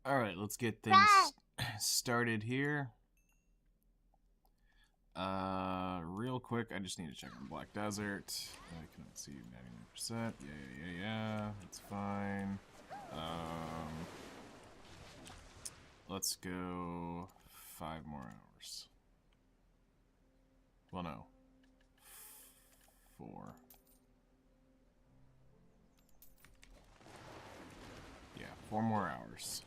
Alright, let's get things started here. Real quick, I just need to check on Black Desert. I cannot see 99%. Yeah. That's fine. Let's go 5 more hours. Well, no. 4. Yeah, 4 more hours.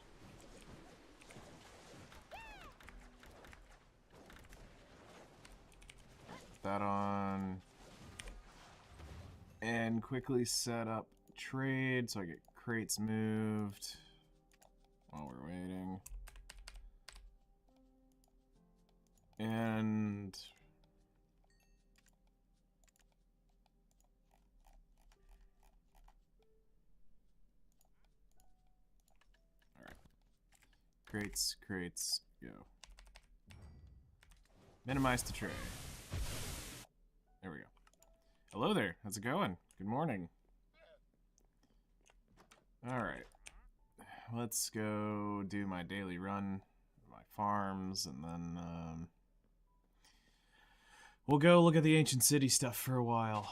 Put that on. And quickly set up trade so I get crates moved while we're waiting. And alright. Crates, go. Minimize the tray. There we go. Hello there, how's it going? Good morning. Alright. Let's go do my daily run, my farms, and then we'll go look at the ancient city stuff for a while.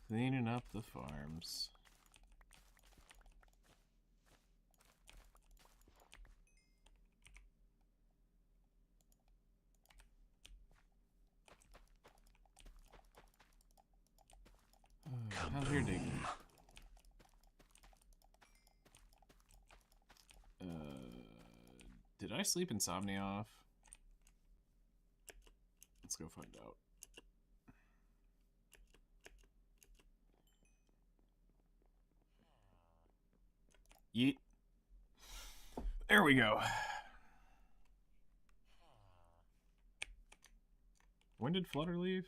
Cleaning up the farms. How's your digging? Did I sleep insomnia off? Let's go find out. Yeet. There we go. When did Flutter leave?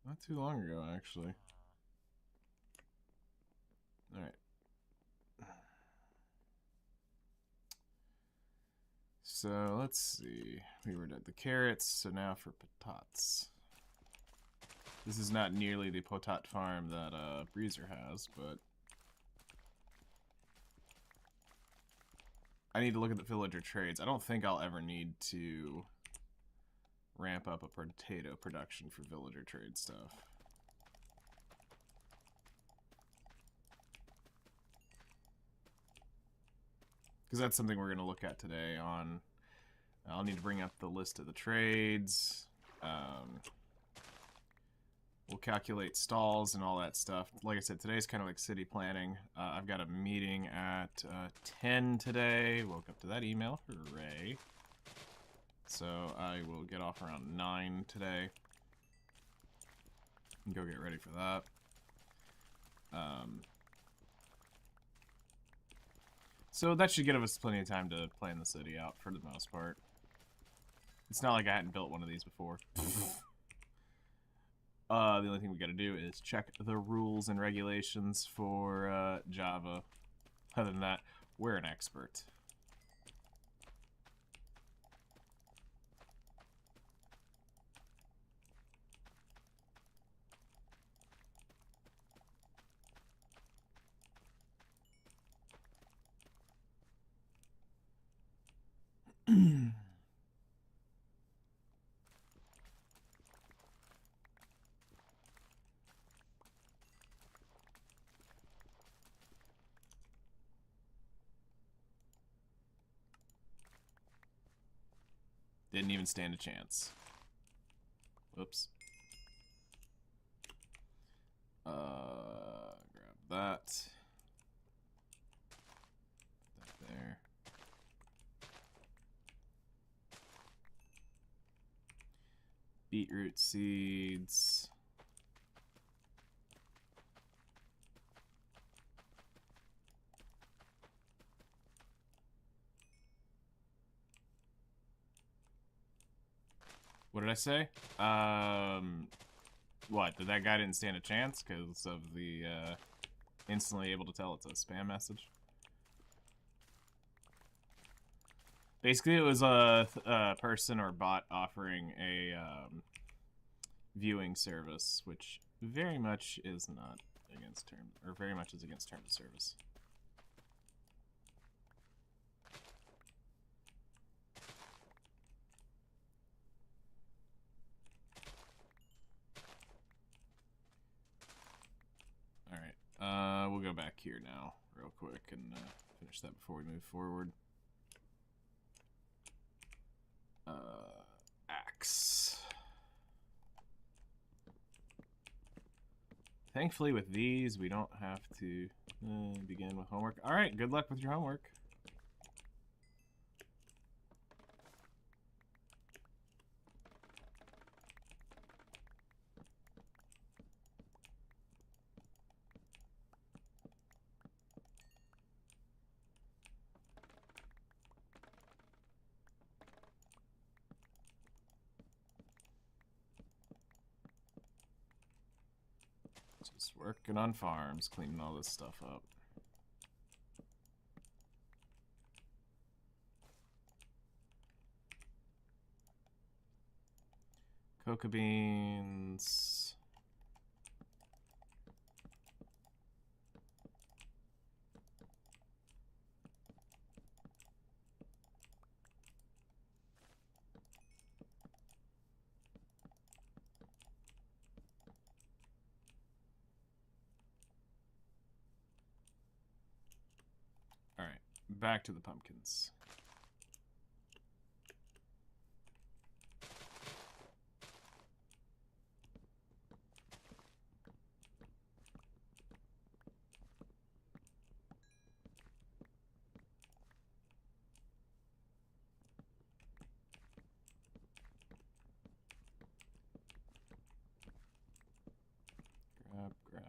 Not too long ago, actually. Alright. So, let's see. We were at the carrots, so now for patatas. This is not nearly the potat farm that Breezer has, but I need to look at the villager trades. I don't think I'll ever need to ramp up a potato production for villager trade stuff. Because that's something we're going to look at today on... I'll need to bring up the list of the trades. We'll calculate stalls and all that stuff. Like I said, today's kind of like city planning. I've got a meeting at 10 today. Woke up to that email. Hooray. So I will get off around 9 today. And go get ready for that. So that should give us plenty of time to plan the city out for the most part. It's not like I hadn't built one of these before. The only thing we gotta do is check the rules and regulations for Java. Other than that, we're an expert. Didn't even stand a chance. Whoops. Grab that. Put that there. Beetroot seeds. What did I say? What? That guy didn't stand a chance because of the, instantly able to tell it's a spam message? Basically, it was a person or bot offering a, viewing service, which very much is not against terms, or very much is against terms of service. We'll go back here now, real quick, and finish that before we move forward. Axe. Thankfully, with these, we don't have to begin with homework. All right, good luck with your homework. Just working on farms, cleaning all this stuff up. Cocoa beans. All right, back to the pumpkins. Grab.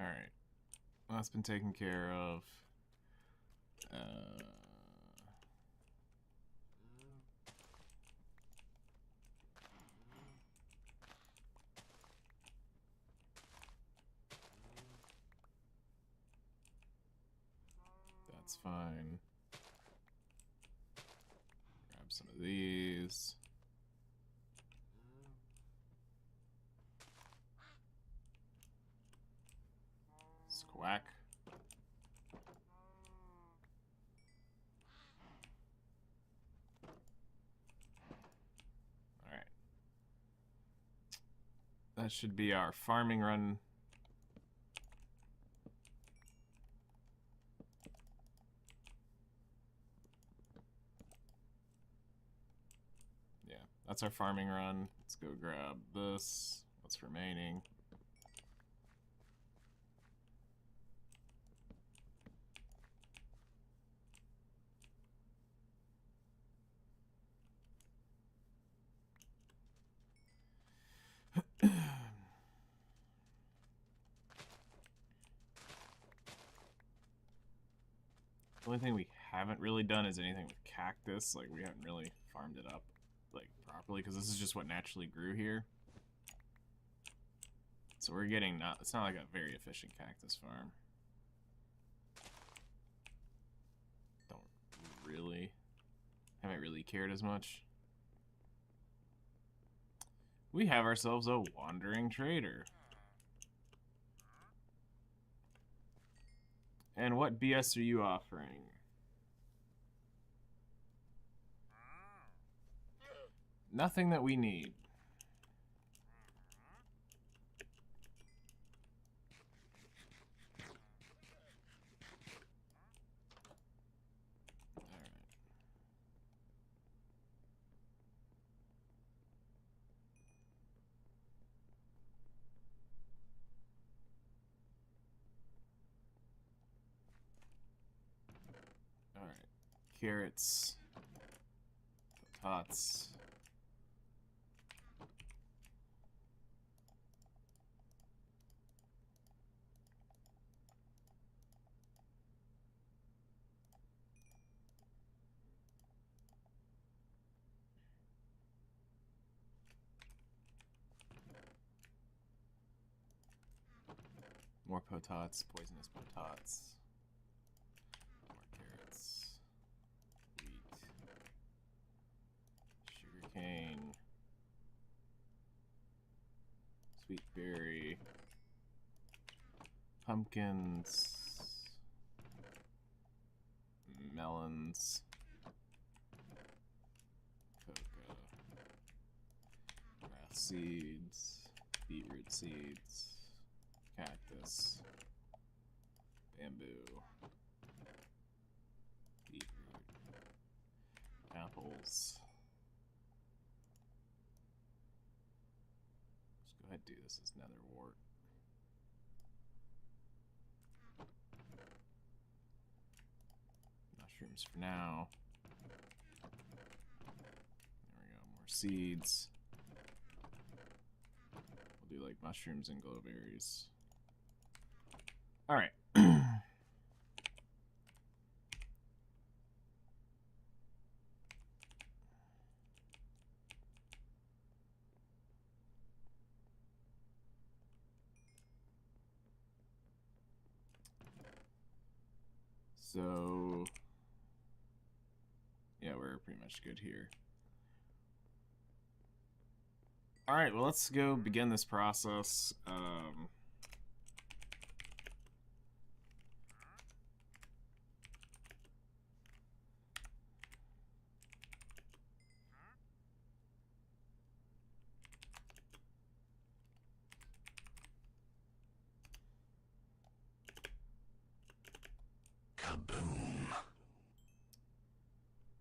Alright. Well, that's been taken care of. That's fine. Grab some of these. Squack. Alright. That should be our farming run. Yeah, that's our farming run. Let's go grab this. What's remaining? The only thing we haven't really done is anything with cactus. Like, we haven't really farmed it up, like, properly, because this is just what naturally grew here. So we're getting it's not like a very efficient cactus farm. Haven't really cared as much. We have ourselves a wandering trader. And what BS are you offering? Nothing that we need. Alright. Carrots. Tots. More potats, poisonous potats. More carrots. Wheat. Sugarcane. Sweet berry. Pumpkins. Melons. Cocoa. Grass seeds. Beetroot seeds. Cactus, bamboo, beetroot, apples. Let's go ahead and do this as nether wart. Mushrooms for now. There we go, more seeds. We'll do like mushrooms and glowberries. All right. So, yeah, we're pretty much good here. All right, well, let's go begin this process.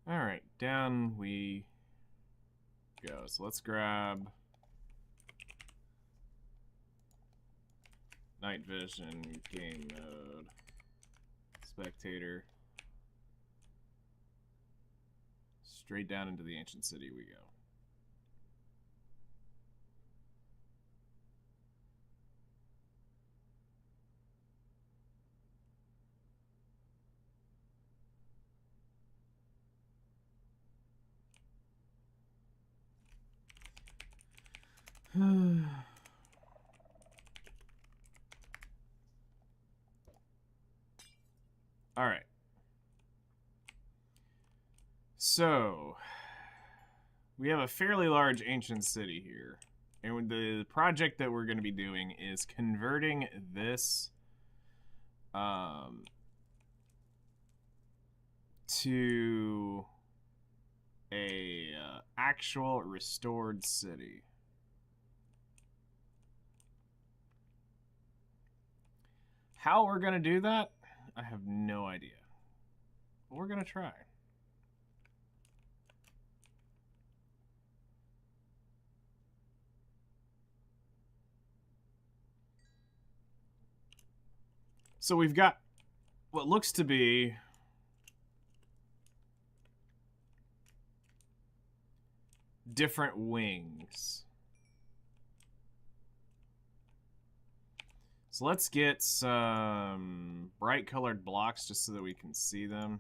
All right, down we go. So let's grab night vision, game mode, spectator. Straight down into the ancient city we go. All right. So, we have a fairly large ancient city here. And the project that we're going to be doing is converting this to a actual restored city. How we're going to do that, I have no idea. But we're going to try. So we've got what looks to be different wings. So let's get some bright colored blocks just so that we can see them.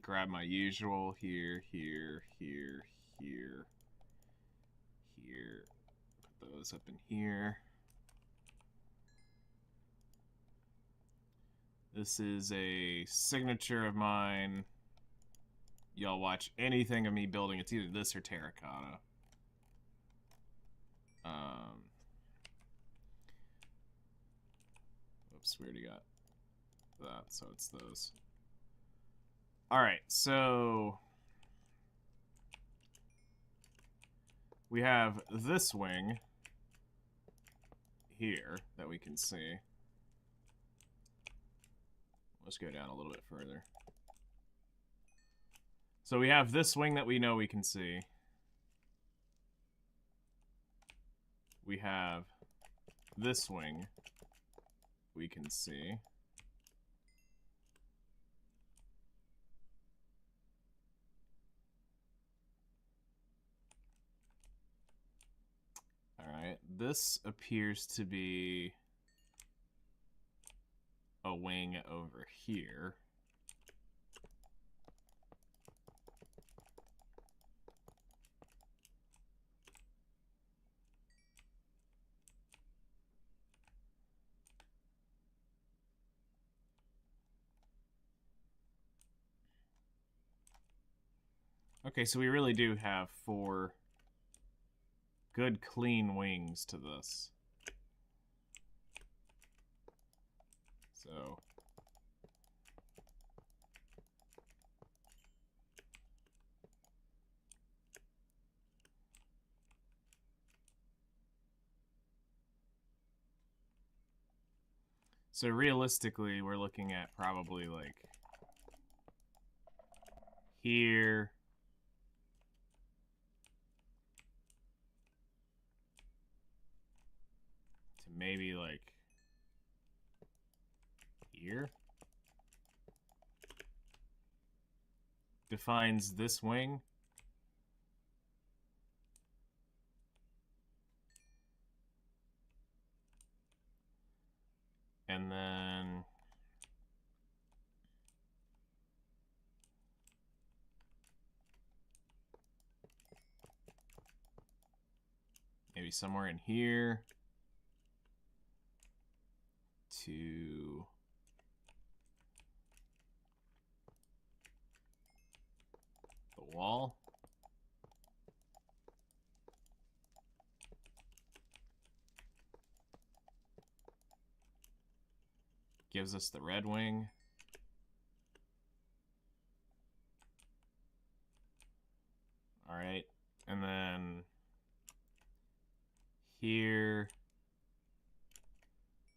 Grab my usual here, here, here, here, here. Put those up in here. This is a signature of mine. Y'all watch anything of me building, it's either this or terracotta. Oops, we already got that, so it's those. Alright, so we have this wing here that we can see. Let's go down a little bit further. So we have this wing that we know we can see. We have this wing we can see. Alright, this appears to be a wing over here. Okay, so we really do have 4 good, clean wings to this. So realistically, we're looking at probably like here to maybe like here. Defines this wing. And then maybe somewhere in here to the wall. Gives us the red wing. All right, and then here,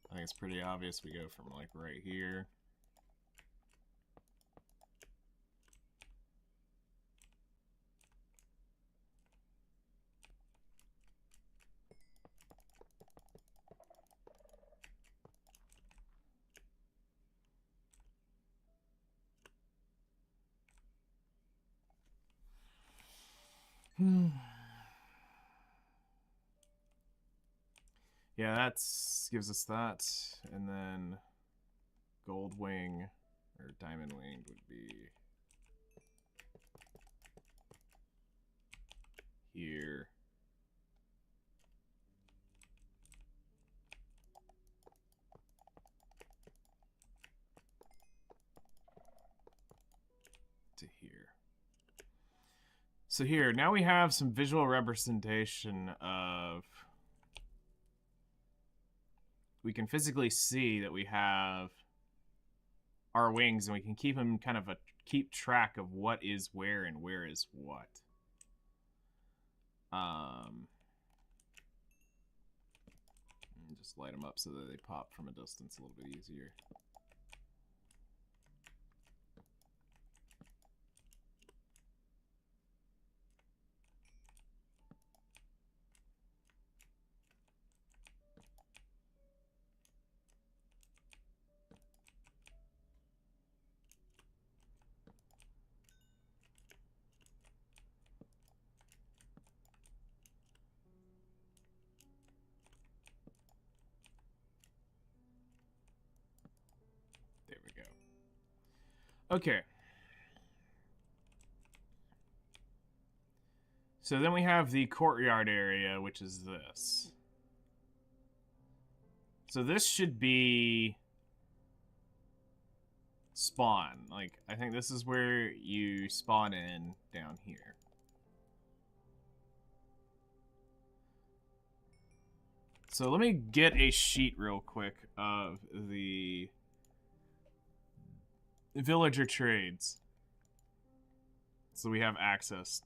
I think it's pretty obvious we go from like right here. Yeah, that gives us that, and then gold wing or diamond wing would be here. To here. So here, now we have some visual representation of... We can physically see that we have our wings, and we can keep them kind of keep track of what is where and where is what. Just light them up so that they pop from a distance a little bit easier. There we go. Okay. So then we have the courtyard area, which is this. So this should be spawn. Like, I think this is where you spawn in down here. So let me get a sheet real quick of the villager trades, so we have access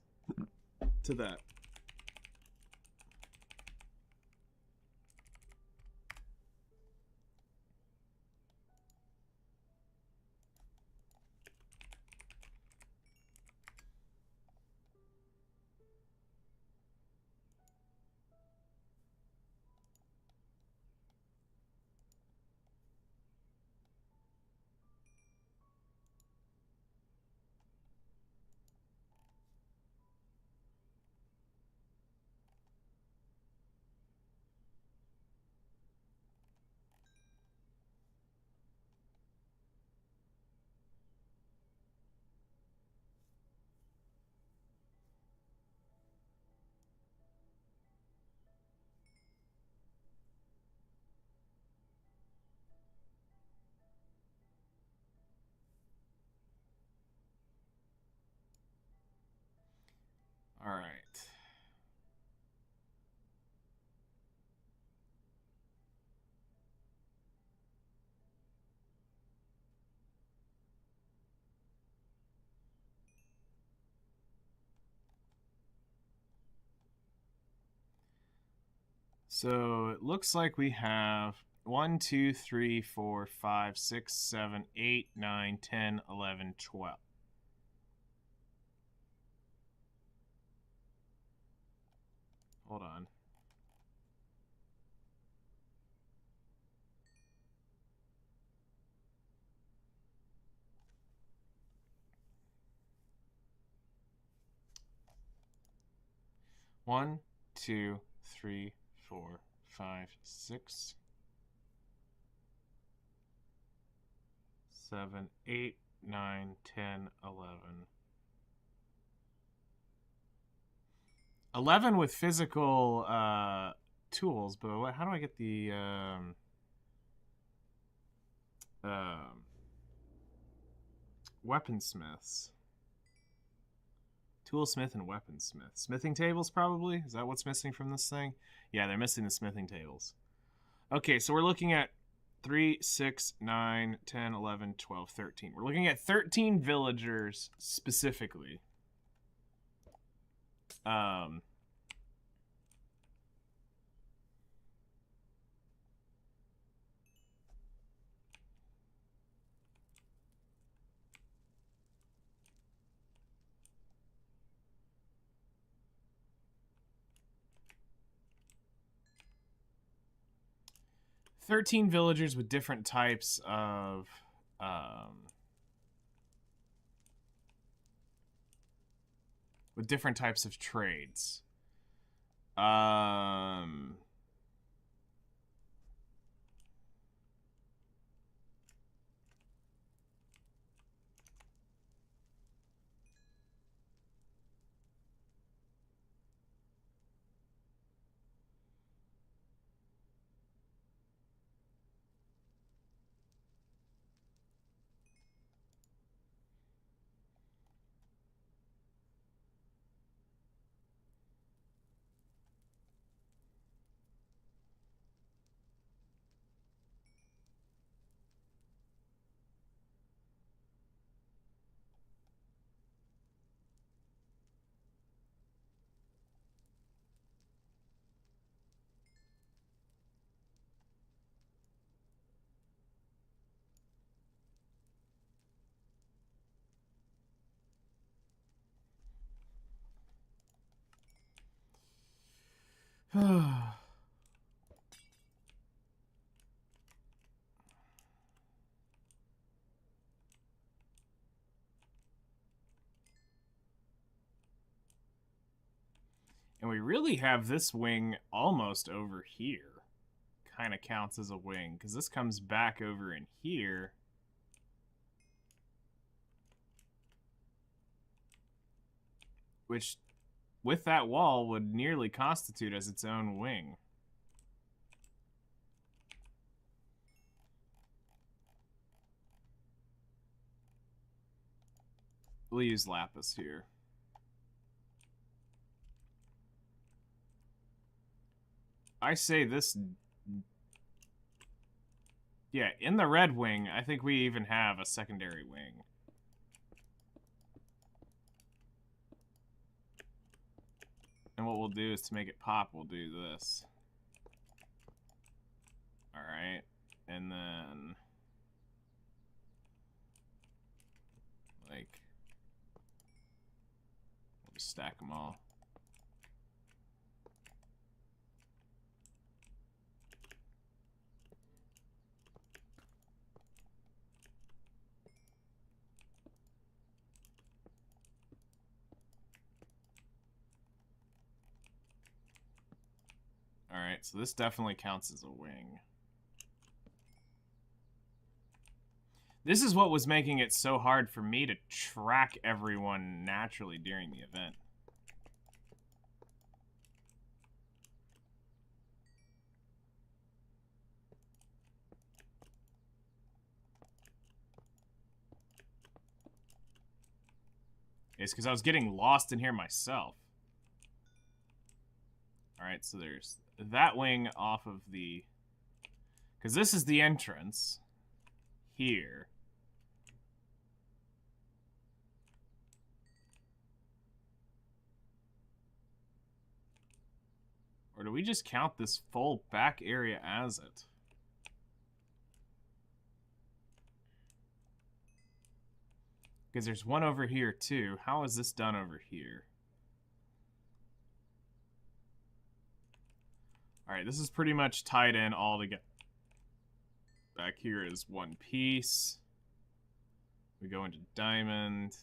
to that. All right. So it looks like we have 1, 2, 3, 4, 5, 6, 7, 8, 9, 10, 11, 12. Hold on. One, 2, 3, 4, 5, 6, 7, 8, 9, 10, 11. 11 with physical tools, but how do I get the weaponsmiths? Toolsmith and weaponsmith. Smithing tables, probably? Is that what's missing from this thing? Yeah, they're missing the smithing tables. Okay, so we're looking at 3, 6, 9, 10, 11, 12, 13. We're looking at 13 villagers specifically. 13 villagers with different types of trades. And we really have this wing almost over here. Kind of counts as a wing, because this comes back over in here. Which, with that wall, would nearly constitute as its own wing. We'll use lapis here. I say this... Yeah, in the red wing, I think we even have a secondary wing. And what we'll do is, to make it pop, we'll do this. Alright. And then... like... we'll just stack them all. Alright, so this definitely counts as a wing. This is what was making it so hard for me to track everyone naturally during the event. It's because I was getting lost in here myself. Alright, so there's that wing off of the... because this is the entrance. Here. Or do we just count this full back area as it? Because there's one over here, too. How is this done over here? Alright, this is pretty much tied in all together. Back here is one piece. We go into diamond.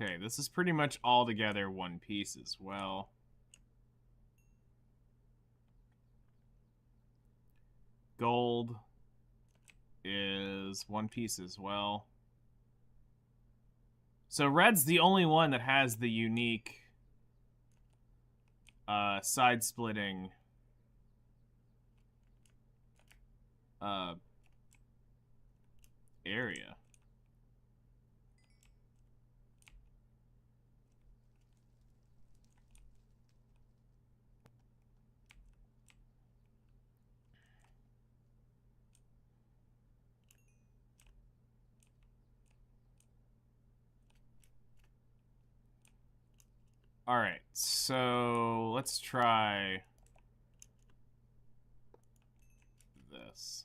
Okay, this is pretty much all together one piece as well. Gold is one piece as well. So red's the only one that has the unique side-splitting area. Alright, so let's try this.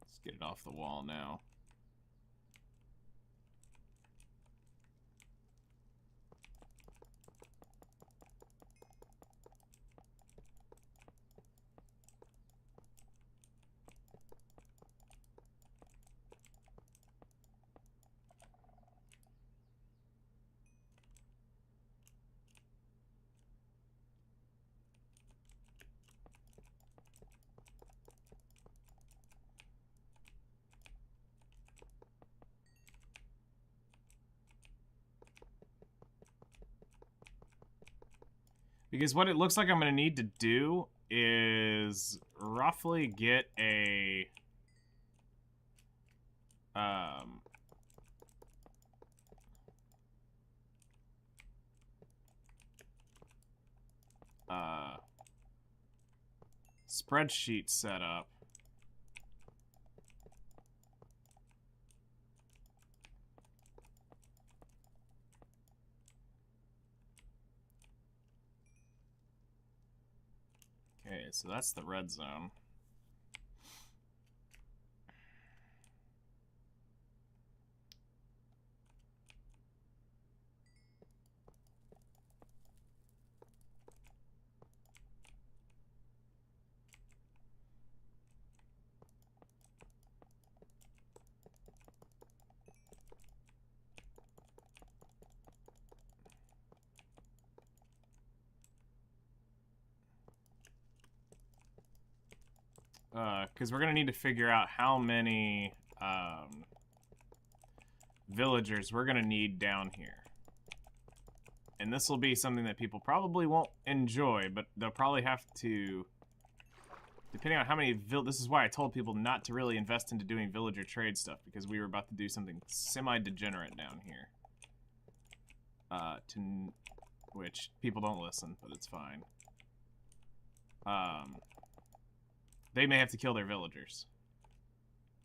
Let's get it off the wall now. Because what it looks like I'm going to need to do is roughly get a... spreadsheet set up Okay, so that's the red zone. Because we're going to need to figure out how many villagers we're going to need down here. And this will be something that people probably won't enjoy, but they'll probably have to, depending on how many this is why I told people not to really invest into doing villager trade stuff, because we were about to do something semi-degenerate down here. Which people don't listen, but it's fine. They may have to kill their villagers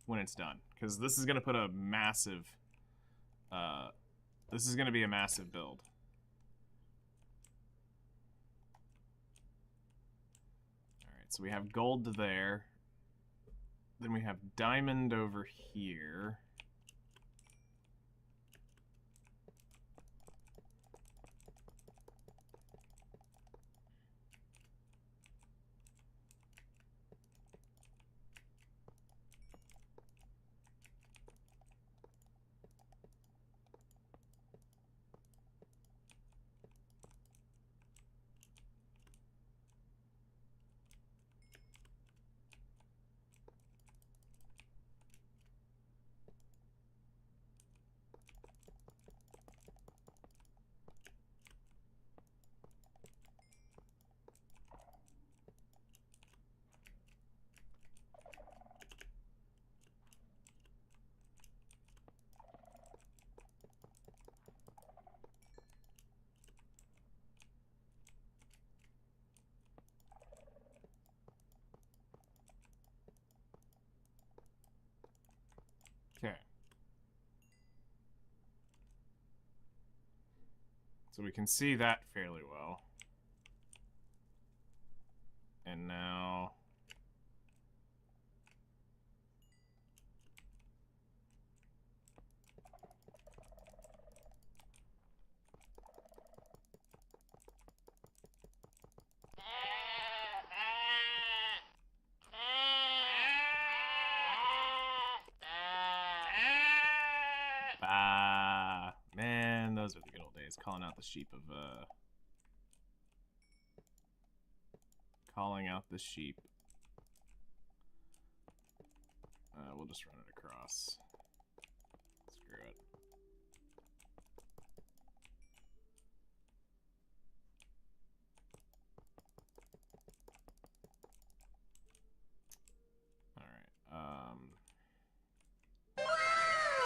when it's done, because this is going to put a massive, this is going to be a massive build. Alright, so we have gold there. Then we have diamond over here. Okay. So we can see that fairly well. And now... man, those are the good old days. Calling out the sheep of, calling out the sheep. We'll just run it across. Screw it. Alright,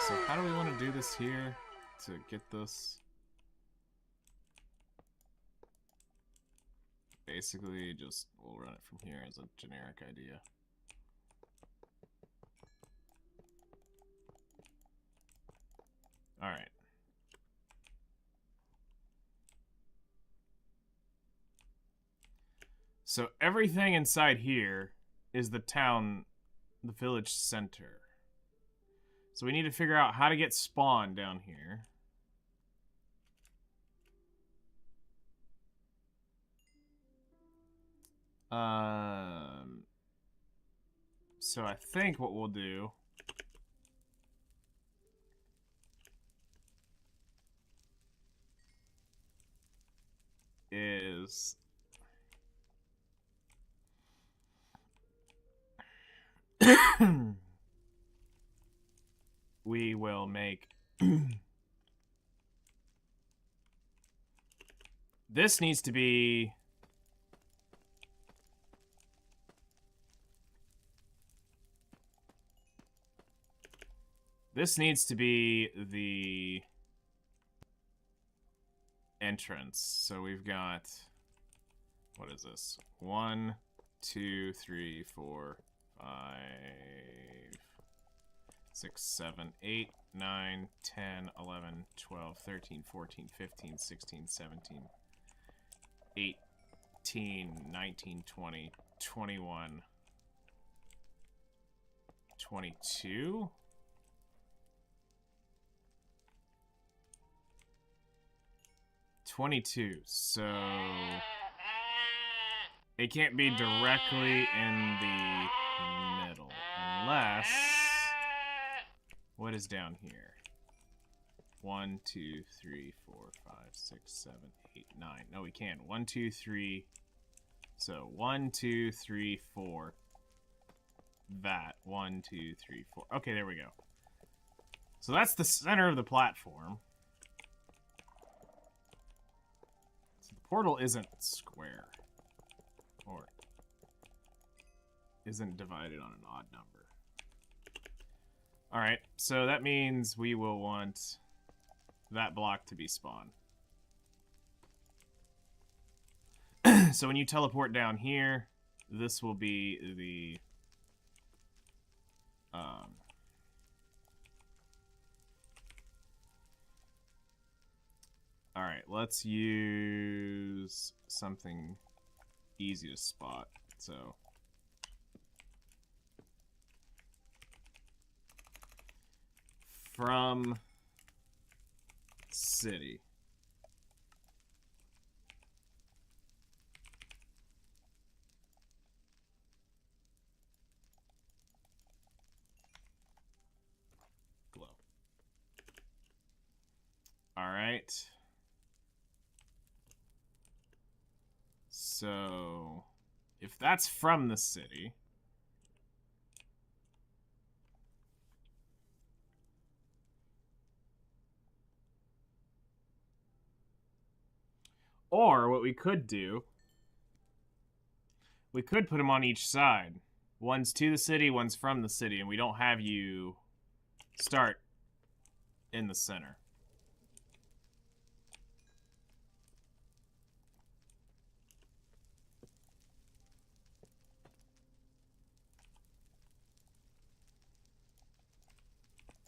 so how do we want to do this here to get this? Basically, just we'll run it from here as a generic idea. Alright. So everything inside here is the town, the village center. So we need to figure out how to get spawn down here. So I think what we'll do is we will make this needs to be the entrance. So we've got, what is this? 1, 2, 3, 4, 5, 6, 7, 8, 9, 10, 11, 12, 13, 14, 15, 16, 17, 18, 19, 20, 21. 22? So it can't be directly in the middle unless what is down here? 1, 2, 3, 4, 5, 6, 7, 8, 9. No, we can. 1, 2, 3. So 1, 2, 3, 4. That 1, 2, 3, 4. Okay, there we go. So that's the center of the platform. So the portal isn't square. Or isn't divided on an odd number. Alright, so that means we will want that block to be spawn. So when you teleport down here, this will be the alright, let's use something easy to spot. So from city. Glow. All right. So if that's from the city, or what we could do, we could put them on each side. One's to the city, one's from the city, and we don't have you start in the center.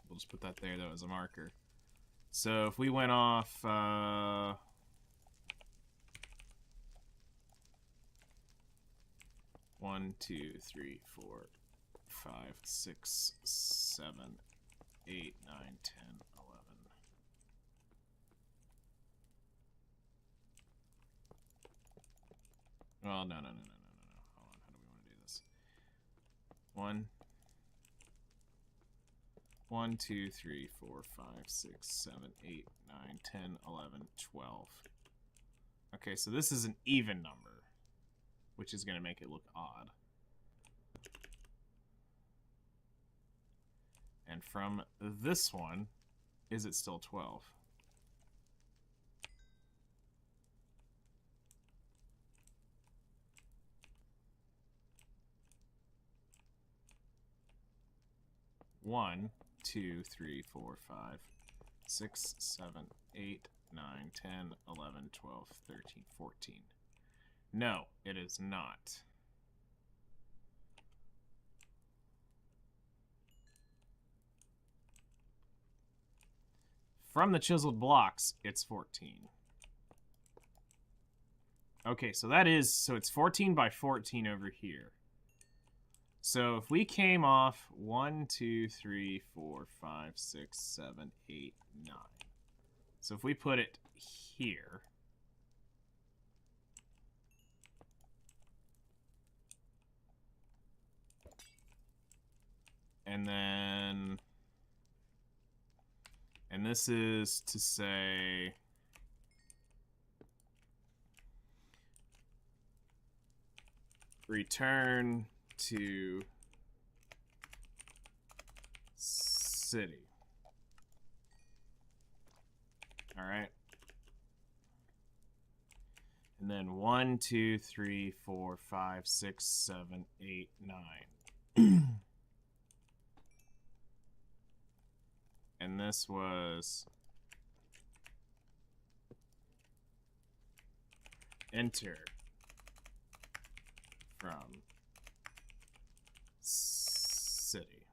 We'll just put that there, though, as a marker. So if we went off... 1, 2, 3, 4, 5, 6, 7, 8, 9, 10, 11. Well, no. Hold on. How do we want to do this? 1, 2, 3, 4, 5, 6, 7, 8, 9, 10, 11, 12. Okay, so this is an even number, which is going to make it look odd. And from this one, is it still 12? One, 2, 3, 4, 5, 6, 7, 8, 9, 10, 11, 12, 13, 14. No, it is not. From the chiseled blocks, it's 14. Okay, so that is, so it's 14 by 14 over here. So if we came off 1, 2, 3, 4, 5, 6, 7, 8, 9. So if we put it here. And then, and this is to say, return to city. All right. And then 1, 2, 3, 4, 5, 6, 7, 8, 9. And this was enter from city.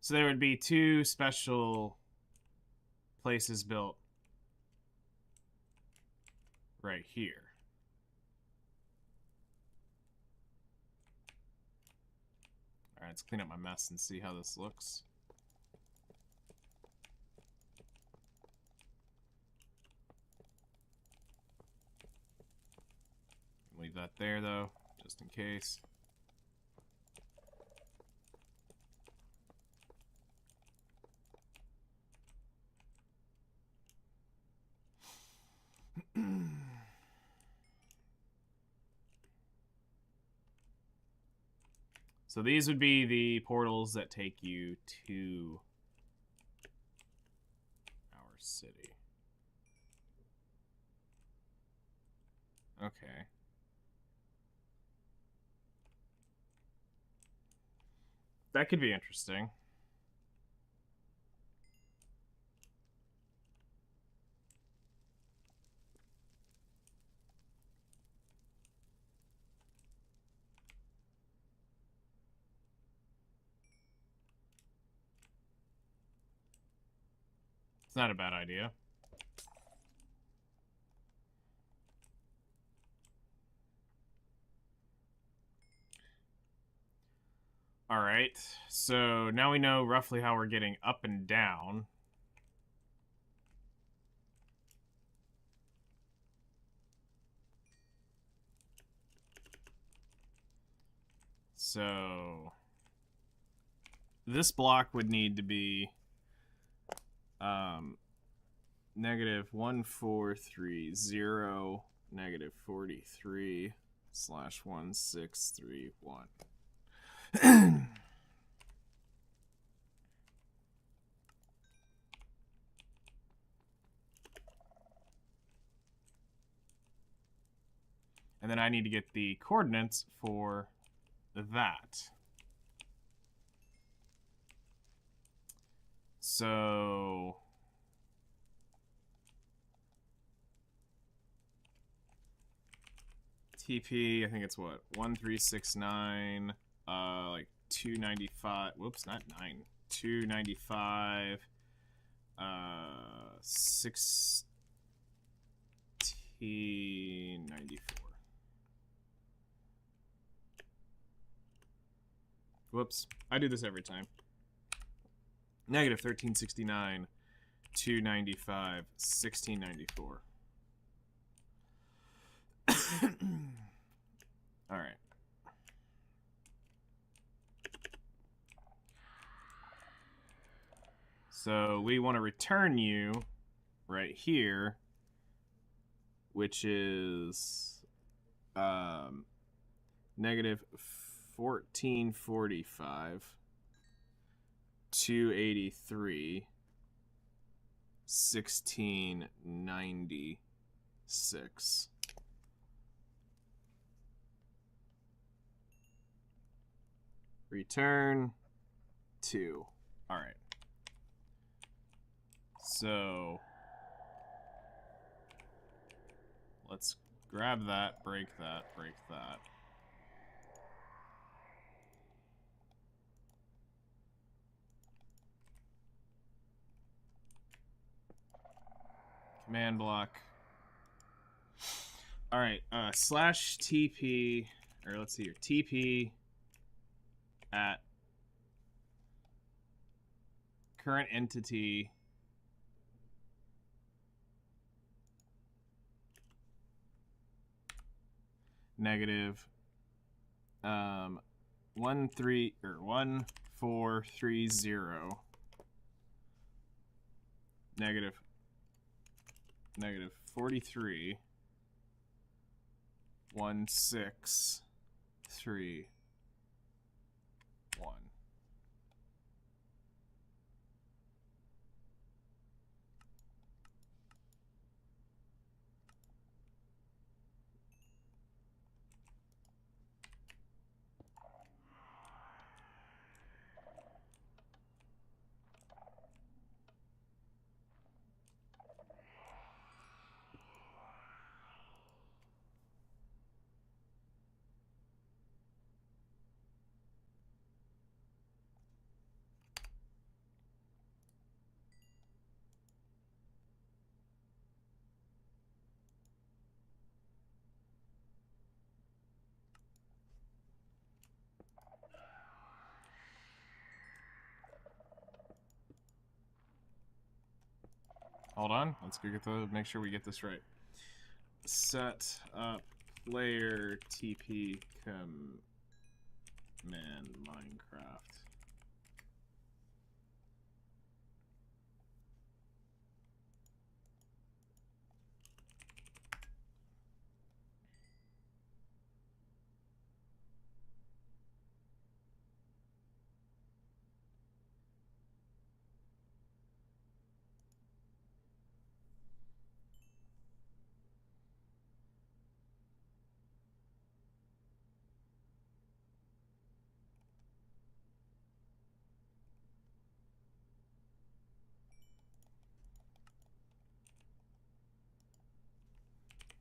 So there would be two special place is built right here. Alright, let's clean up my mess and see how this looks. Leave that there, though, just in case. So these would be the portals that take you to our city. Okay. That could be interesting. It's not a bad idea. Alright, so now we know roughly how we're getting up and down. So this block would need to be negative 1430 negative 43 slash 1631. And then I need to get the coordinates for that. So TP, I think it's what? 1369, like 295. Whoops, not 9. 295, 1694. Whoops, I do this every time. Negative 1369, 295, 1694. All right. So we want to return you right here, which is negative 1445, 283, 1696. Return 2. All right. So let's grab that, break that, break that. Command block. All right, slash TP, or let's see here, TP at current entity negative 1430 negative 43 1631. Hold on. Let's go make sure we get this right. Set up player TP command Minecraft.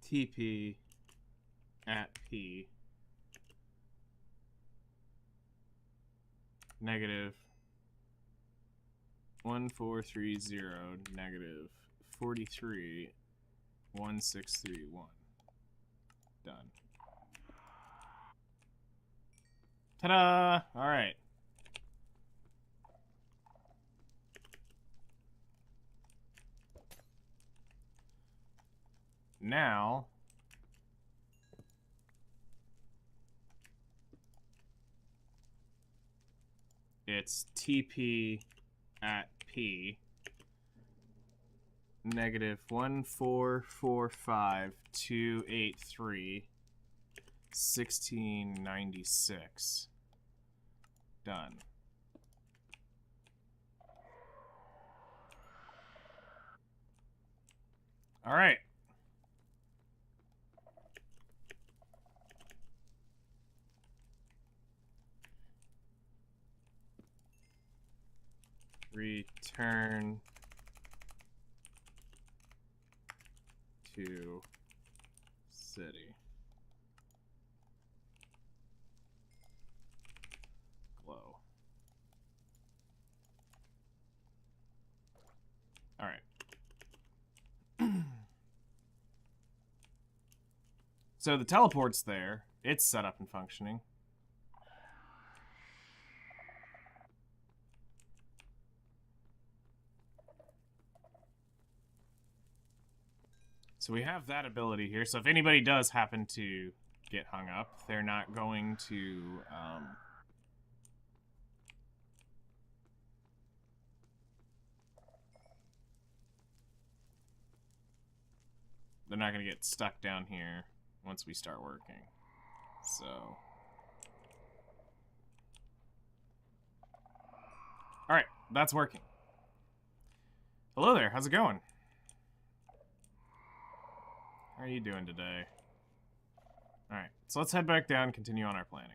TP at P negative 1430 negative 43 1631. Done. Ta-da! All right. Now it's TP at P negative 1445283 1696. Done. All right. Return to city. Glow. All right. So the teleport's there. It's set up and functioning. So we have that ability here. So if anybody does happen to get hung up, they're not going to... they're not going to get stuck down here once we start working. So... Alright, that's working. Hello there, how's it going? How are you doing today? Alright, so let's head back down and continue on our planning.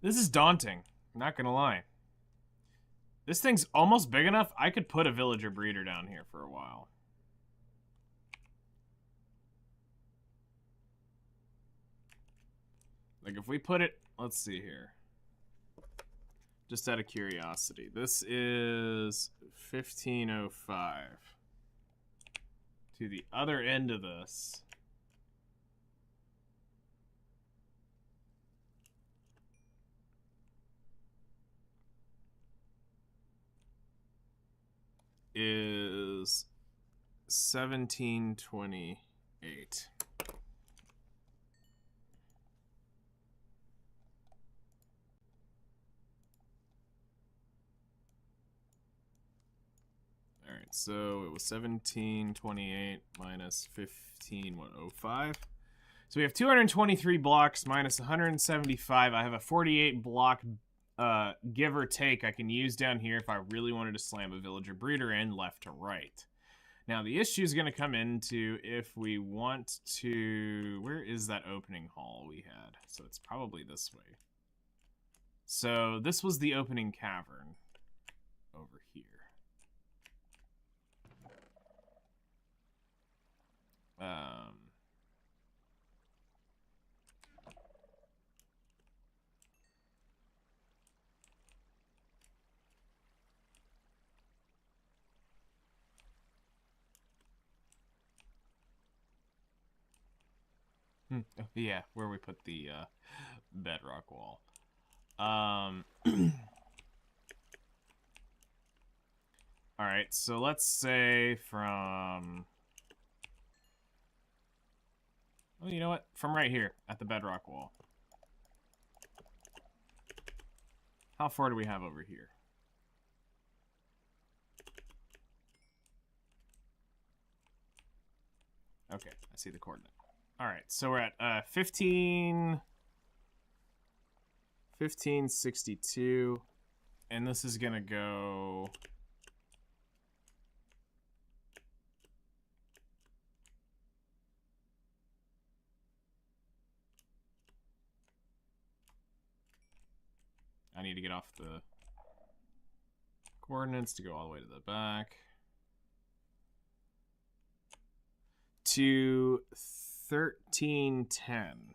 This is daunting, not gonna lie. This thing's almost big enough, I could put a villager breeder down here for a while. Like, if we put it... Let's see here. Just out of curiosity. This is 1505. To the other end of this... is 1728. Alright, so it was 1728 minus 1505. So we have 223 blocks minus 175. I have a 48 block give or take I can use down here if I really wanted to slam a villager breeder in left to right. Now the issue is going to come into if we want to... Where is that opening hall we had? So it's probably this way. So this was the opening cavern over here. Yeah, where we put the bedrock wall. Alright, so let's say from... Oh, you know what? From right here, at the bedrock wall. How far do we have over here? Okay, I see the coordinate. Alright, so we're at 1562. And this is gonna go... I need to get off the coordinates to go all the way to the back. To 1310.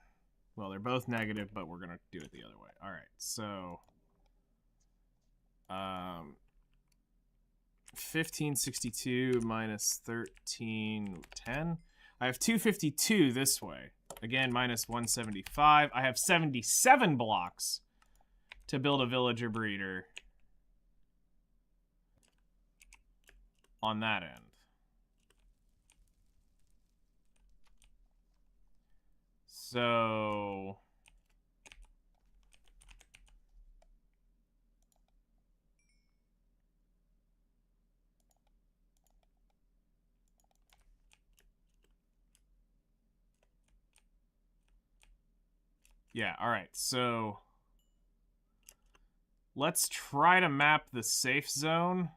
Well, they're both negative, but we're going to do it the other way. All right, so 1562 minus 1310. I have 252 this way. Again, minus 175. I have 77 blocks to build a villager breeder on that end. So yeah, all right. So let's try to map the safe zone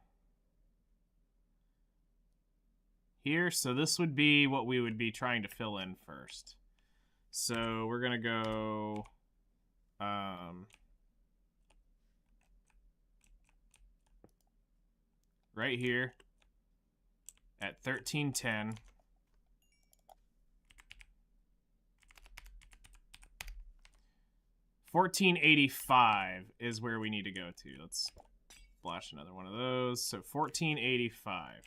here. So this would be what we would be trying to fill in first. So we're going to go right here at 1310. 1485 is where we need to go to. Let's flash another one of those. So 1485.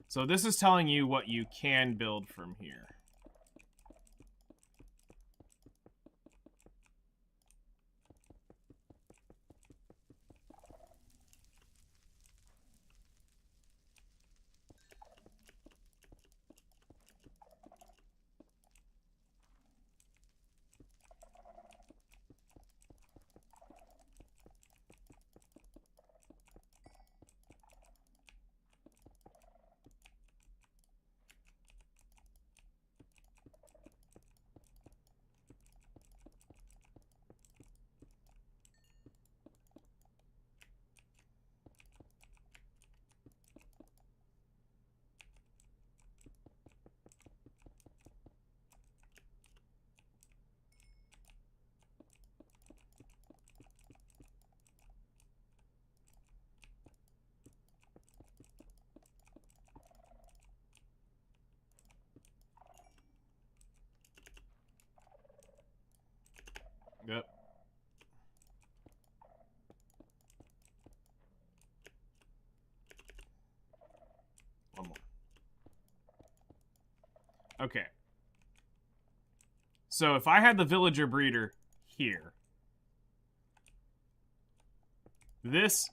So this is telling you what you can build from here. Yep. One more. Okay. So if I had the villager breeder here, this...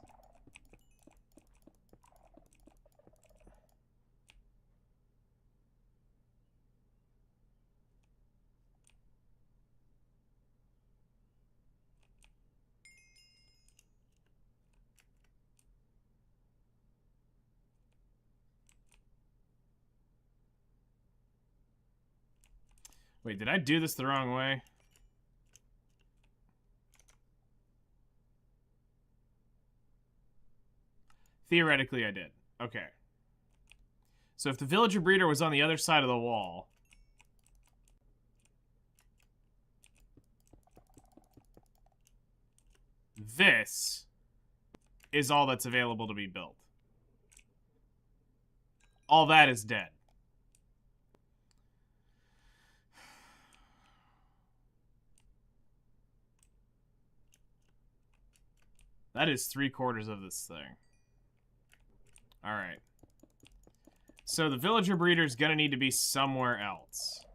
Wait, did I do this the wrong way? Theoretically, I did. Okay. So if the villager breeder was on the other side of the wall... This is all that's available to be built. all that is dead. That is 3/4 of this thing. Alright. So the villager breeder is going to need to be somewhere else.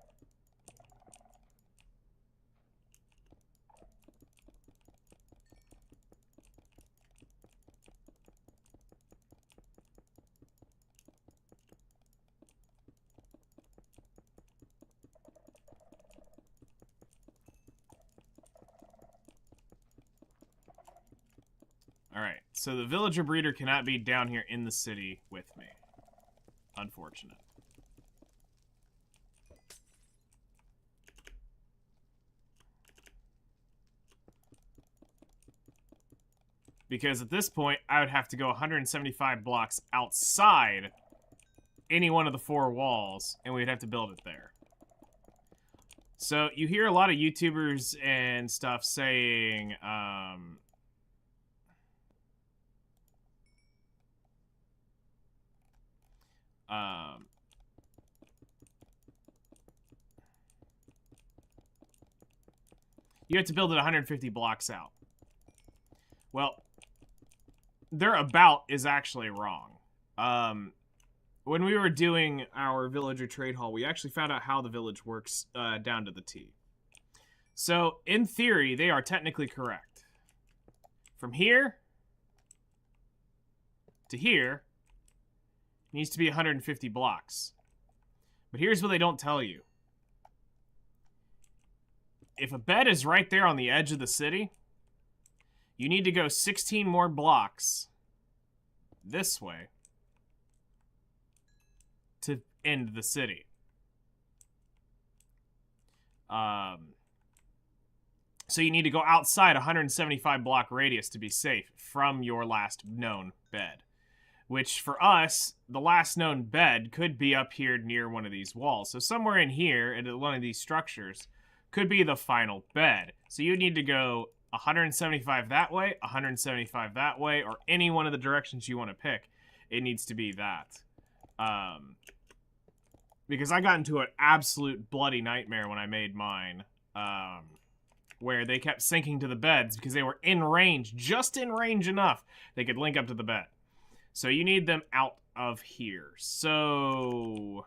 Alright, so the villager breeder cannot be down here in the city with me. Unfortunate. Because at this point, I would have to go 175 blocks outside any one of the 4 walls, and we'd have to build it there. So you hear a lot of YouTubers and stuff saying, you have to build it 150 blocks out. Well, their about is actually wrong. When we were doing our villager trade hall, we actually found out how the village works down to the T. So, in theory, they are technically correct. From here to here needs to be 150 blocks. But here's what they don't tell you. If a bed is right there on the edge of the city, you need to go 16 more blocks this way to end the city. So you need to go outside a 175 block radius to be safe from your last known bed. Which, for us, the last known bed could be up here near one of these walls. So somewhere in here, in one of these structures, could be the final bed. So you need to go 175 that way, 175 that way, or any one of the directions you want to pick. It needs to be that. Because I got into an absolute bloody nightmare when I made mine. Where they kept sinking to the beds because they were in range, just in range enough they could link up to the bed. So you need them out of here. So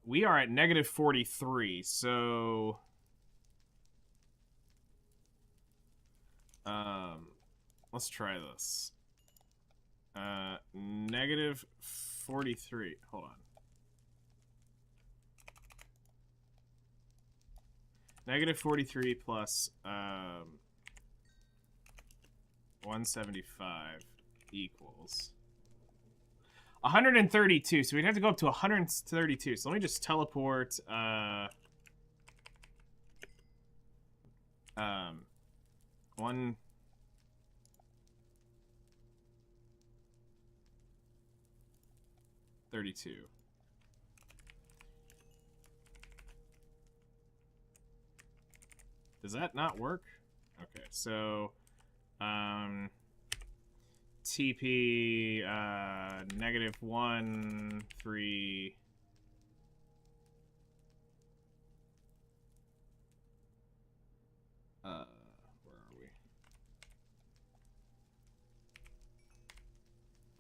we are at negative 43. So let's try this. Negative 43. Hold on. Negative 43 plus 175 equals 132. So we'd have to go up to 132. So let me just teleport 132. Does that not work? Okay, so TP negative 1 3 where are we?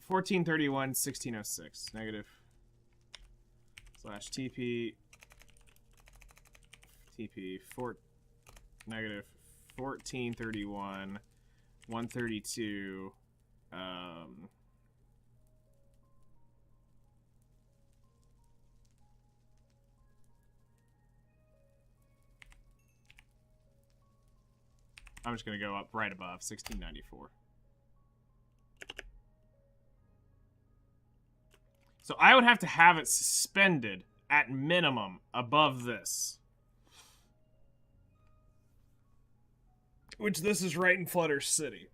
1431 1606 negative slash TP 4 negative 1431 132 I'm just gonna go up right above 1694. So I would have to have it suspended at minimum above this. Which this is right in Flutter City.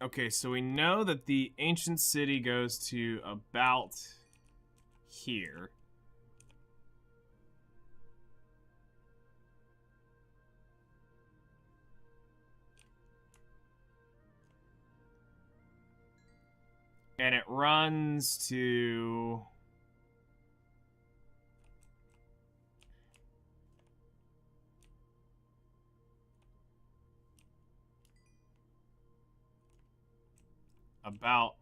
Okay, so we know that the ancient city goes to about here. And it runs to... about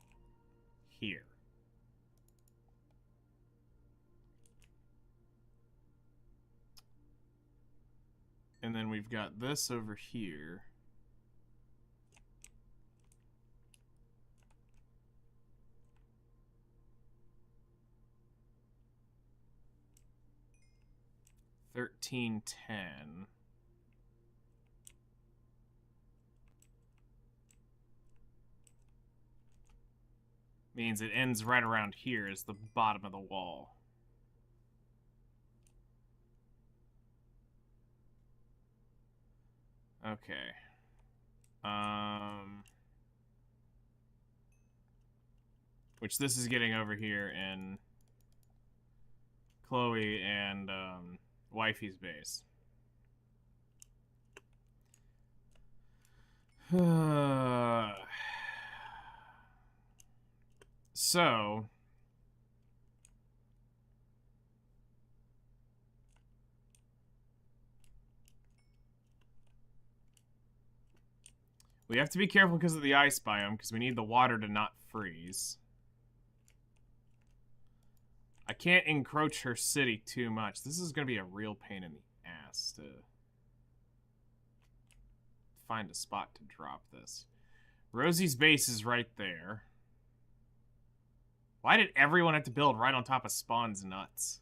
here. And then we've got this over here. $13.10. Means it ends right around here as the bottom of the wall. Okay. Which this is getting over here in Chloe and Wifey's base. So we have to be careful because of the ice biome, because we need the water to not freeze. I can't encroach her city too much. This is going to be a real pain in the ass to find a spot to drop this. Rosie's base is right there. Why did everyone have to build right on top of Spawn's nuts?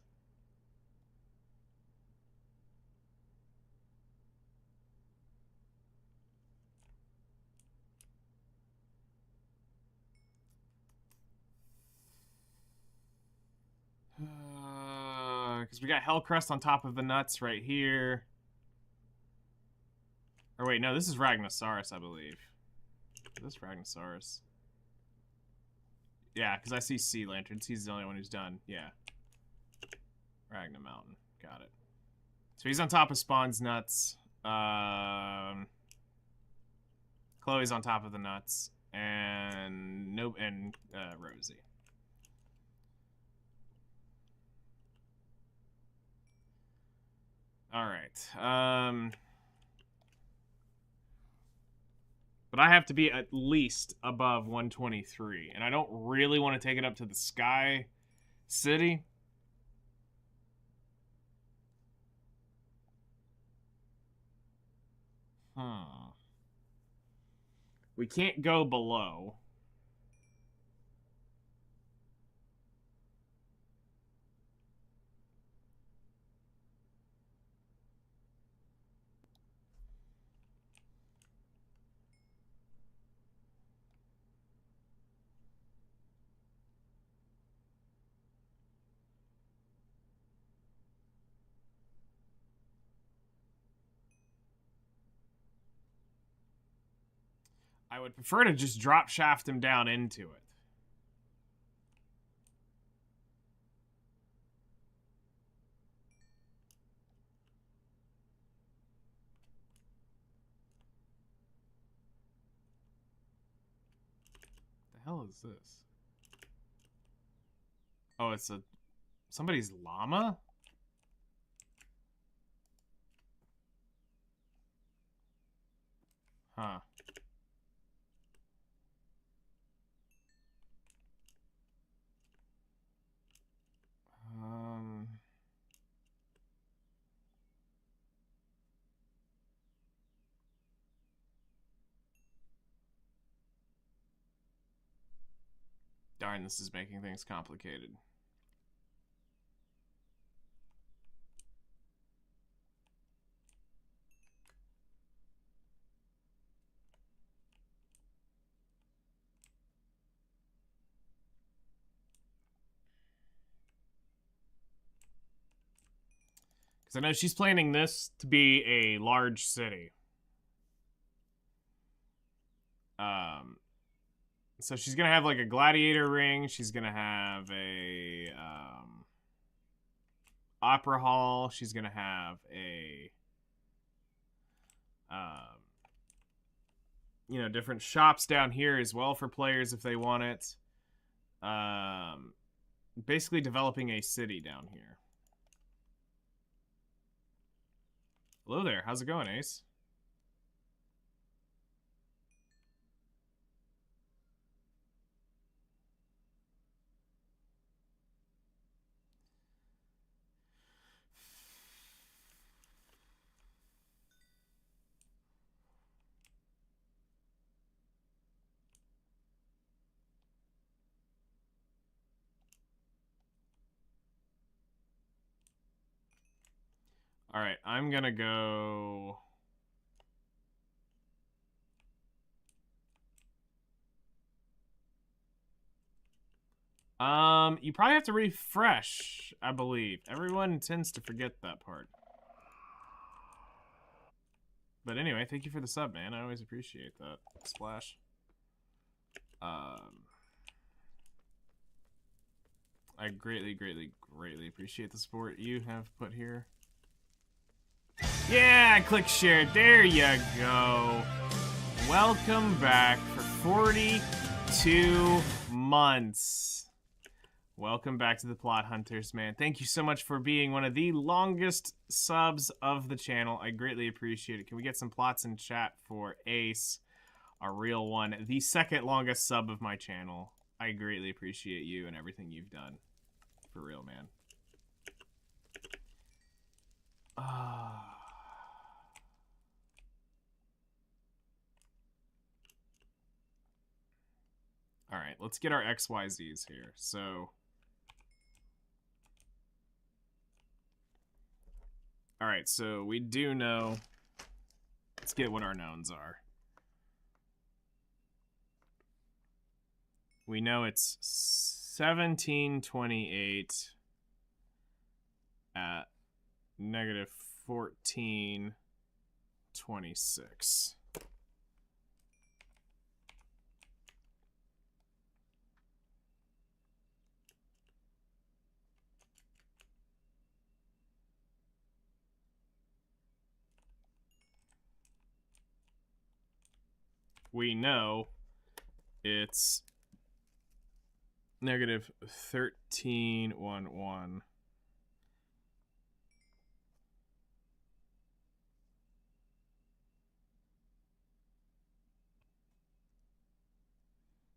Because we got Hellcrest on top of the nuts right here. Or wait, no, this is Ragnosaurus, I believe. Is this Ragnosaurus? Yeah, because I see Sea Lanterns. He's the only one who's done. Yeah. Ragna Mountain. Got it. So he's on top of Spawn's nuts. Chloe's on top of the nuts. And nope, and Rosie. Alright. But I have to be at least above 123. And I don't really want to take it up to the Sky City. We can't go below. I would prefer to just drop shaft him down into it. The hell is this? Oh, it's somebody's llama? Huh. Darn, this is making things complicated. Because I know she's planning this to be a large city. So she's gonna have like a gladiator ring. She's gonna have a opera hall. She's gonna have a you know, different shops down here as well for players if they want it. Basically developing a city down here. Hello there. How's it going, Ace? All right, I'm gonna go. You probably have to refresh, I believe. Everyone tends to forget that part. But anyway, thank you for the sub, man. I always appreciate that. Splash. I greatly, greatly, greatly appreciate the support you have put here. Yeah, click share. There you go. Welcome back for 42 months. Welcome back to the Plot Hunters, man. Thank you so much for being one of the longest subs of the channel. I greatly appreciate it. Can we get some plots in chat for Ace, a real one, the second longest sub of my channel? I greatly appreciate you and everything you've done. For real, man. Alright, let's get our XYZs here. So... Alright, so we do know... Let's get what our knowns are. We know it's 1728 at negative 1426. We know it's negative 1311.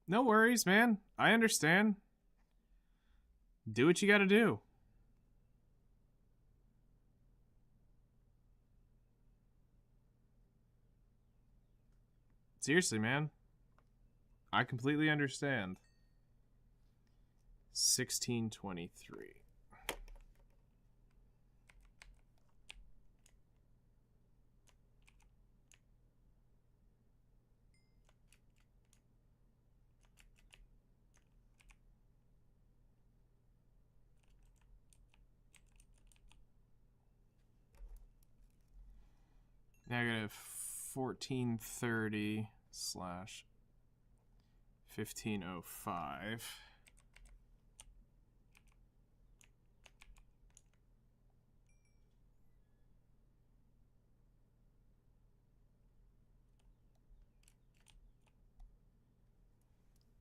No worries, man. I understand. Do what you gotta do. Seriously, man. I completely understand. 1623. Negative 1430 slash 1505.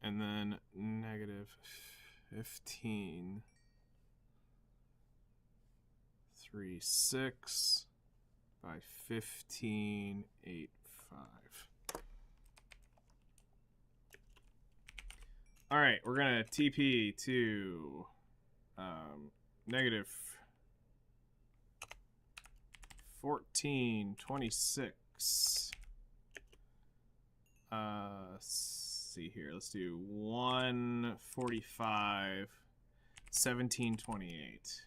And then negative 1536 by 1585. All right, we're gonna TP to negative 1426. See here. Let's do 145, 1728.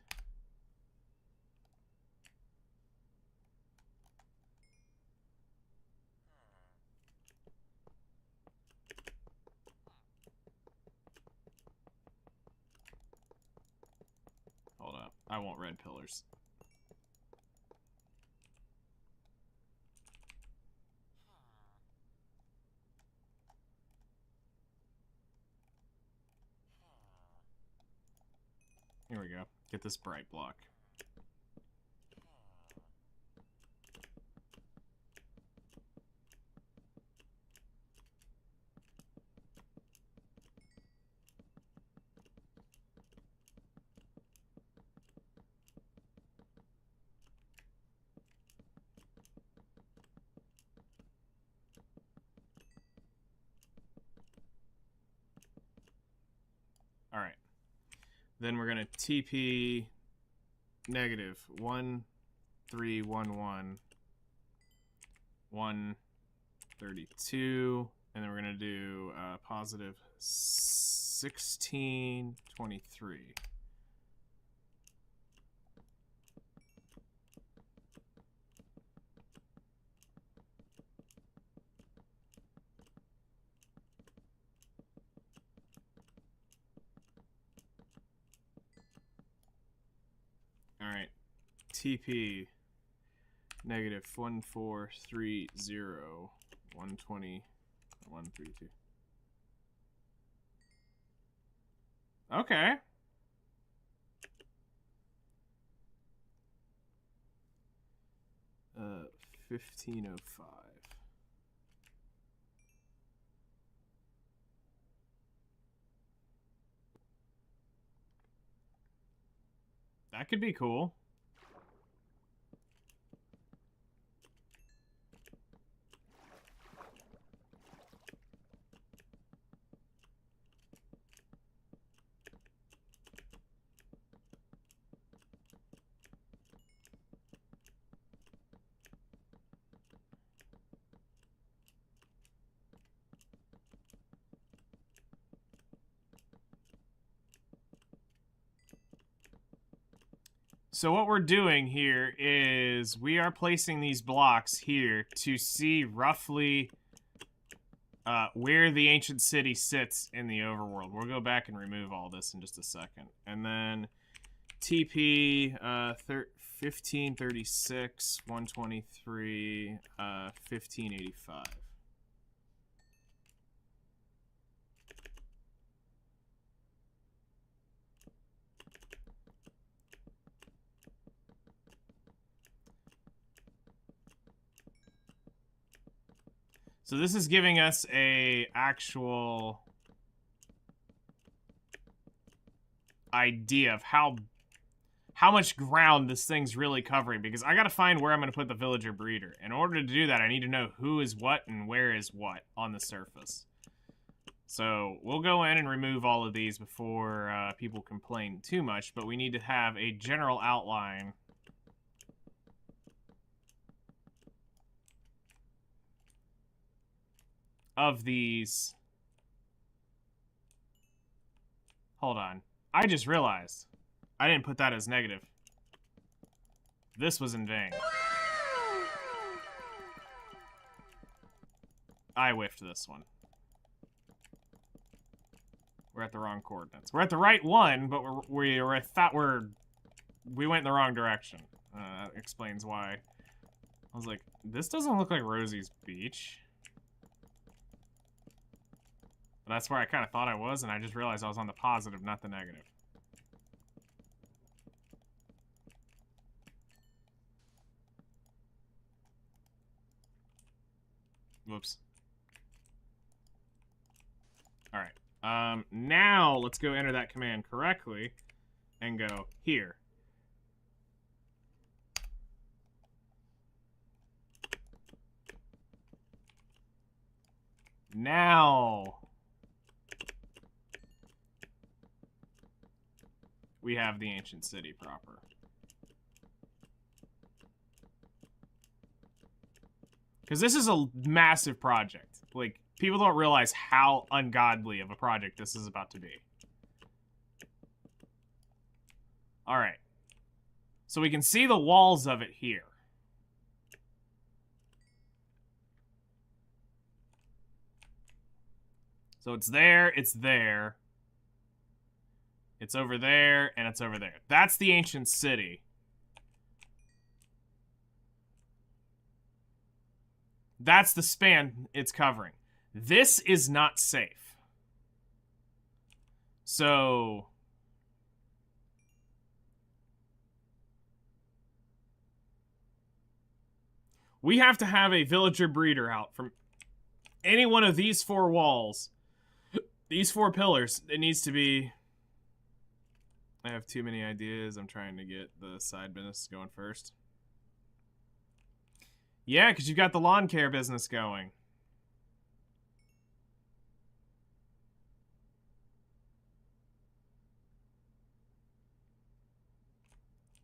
Hold up. I want red pillars. Get this bright block. All right. Then we're gonna TP negative 1, 3, 1, 1, 1, 32, and then we're gonna do positive 16, 23. All right, TP negative 1, 4, 3, 0, 120, 132. Okay. Uh, 1505. That could be cool. So what we're doing here is we are placing these blocks here to see roughly where the ancient city sits in the overworld. We'll go back and remove all this in just a second. And then TP 1536, 123, 1585. So this is giving us a actual idea of how much ground this thing's really covering, because I gotta find where I'm gonna put the villager breeder. In order to do that, I need to know who is what and where is what on the surface. So we'll go in and remove all of these before people complain too much, but we need to have a general outline of these. Hold on. I just realized I didn't put that as negative. This was in vain. I whiffed this one. We're at the wrong coordinates. We're at the right one, but we went in the wrong direction. That explains why. I was like, this doesn't look like Rosie's Beach. But that's where I kind of thought I was, and I just realized I was on the positive, not the negative. Whoops. All right. Now let's go enter that command correctly and go here. Now we have the ancient city proper. Because this is a massive project. Like, people don't realize how ungodly of a project this is about to be. Alright. So we can see the walls of it here. So it's there, it's there. It's over there, and it's over there. That's the ancient city. That's the span it's covering. This is not safe. So We have to have a villager breeder out from any one of these 4 walls. These 4 pillars. It needs to be... I have too many ideas. I'm trying to get the side business going first. Yeah, because you've got the lawn care business going.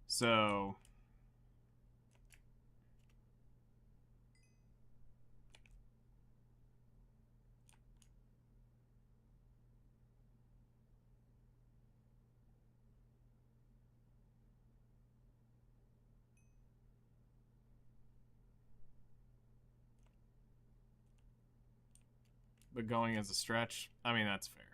So... But going as a stretch, I mean, that's fair.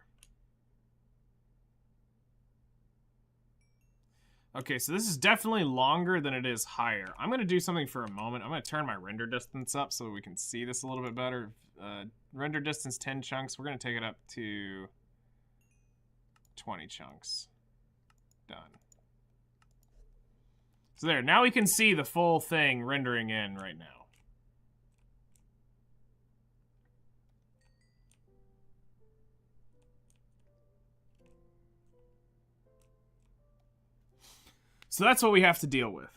Okay, so this is definitely longer than it is higher. I'm going to do something for a moment. I'm going to turn my render distance up so we can see this a little bit better. Render distance 10 chunks. We're going to take it up to 20 chunks. Done. So there, now we can see the full thing rendering in right now. So that's what we have to deal with.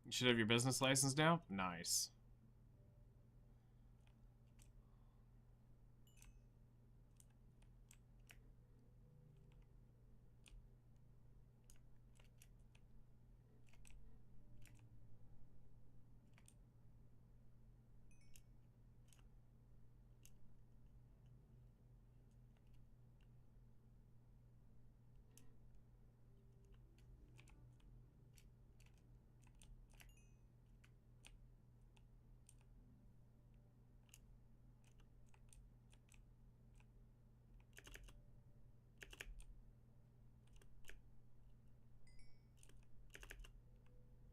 You should have your business license now? Nice.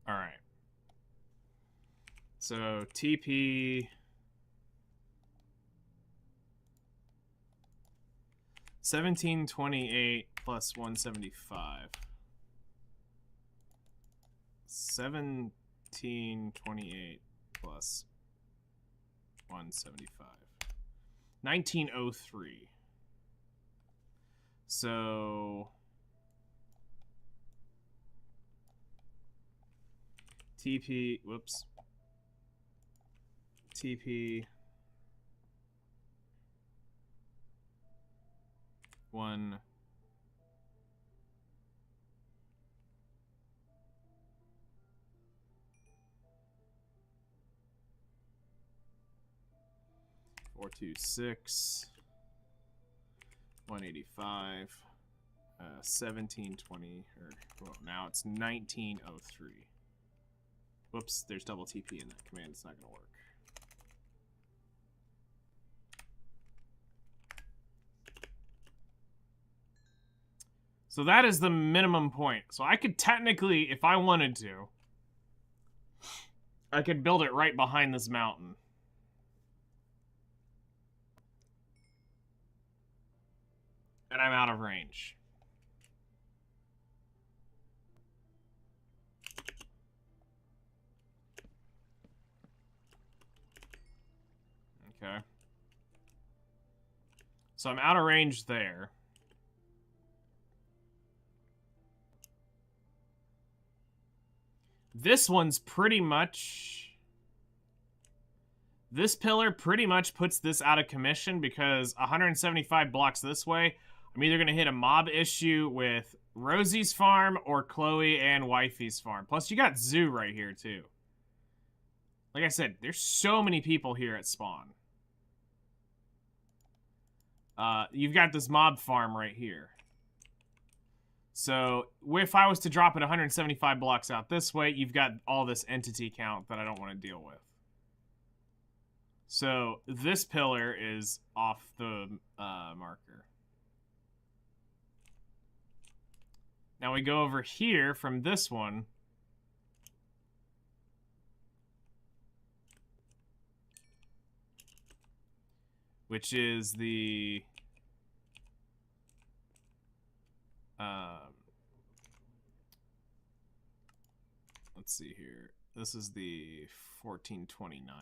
All right. So TP 1728 plus 175. 1728 plus 175. 1903. So TP, whoops. TP 1 426 185 1720 or well, now it's 1903. Whoops, there's double TP in that command. It's not going to work. So that is the minimum point. So I could technically, if I wanted to, I could build it right behind this mountain. And I'm out of range. Okay. So I'm out of range there. This one's pretty much This pillar pretty much puts this out of commission because 175 blocks this way, I'm either going to hit a mob issue with Rosie's farm or Chloe and Wifey's farm. Plus, you got Zoo right here, too. Like I said, there's so many people here at spawn. You've got this mob farm right here. So, if I was to drop it 175 blocks out this way, you've got all this entity count that I don't want to deal with. So, this pillar is off the marker. Now we go over here from this one. Which is the... let's see here. This is the 1429 one.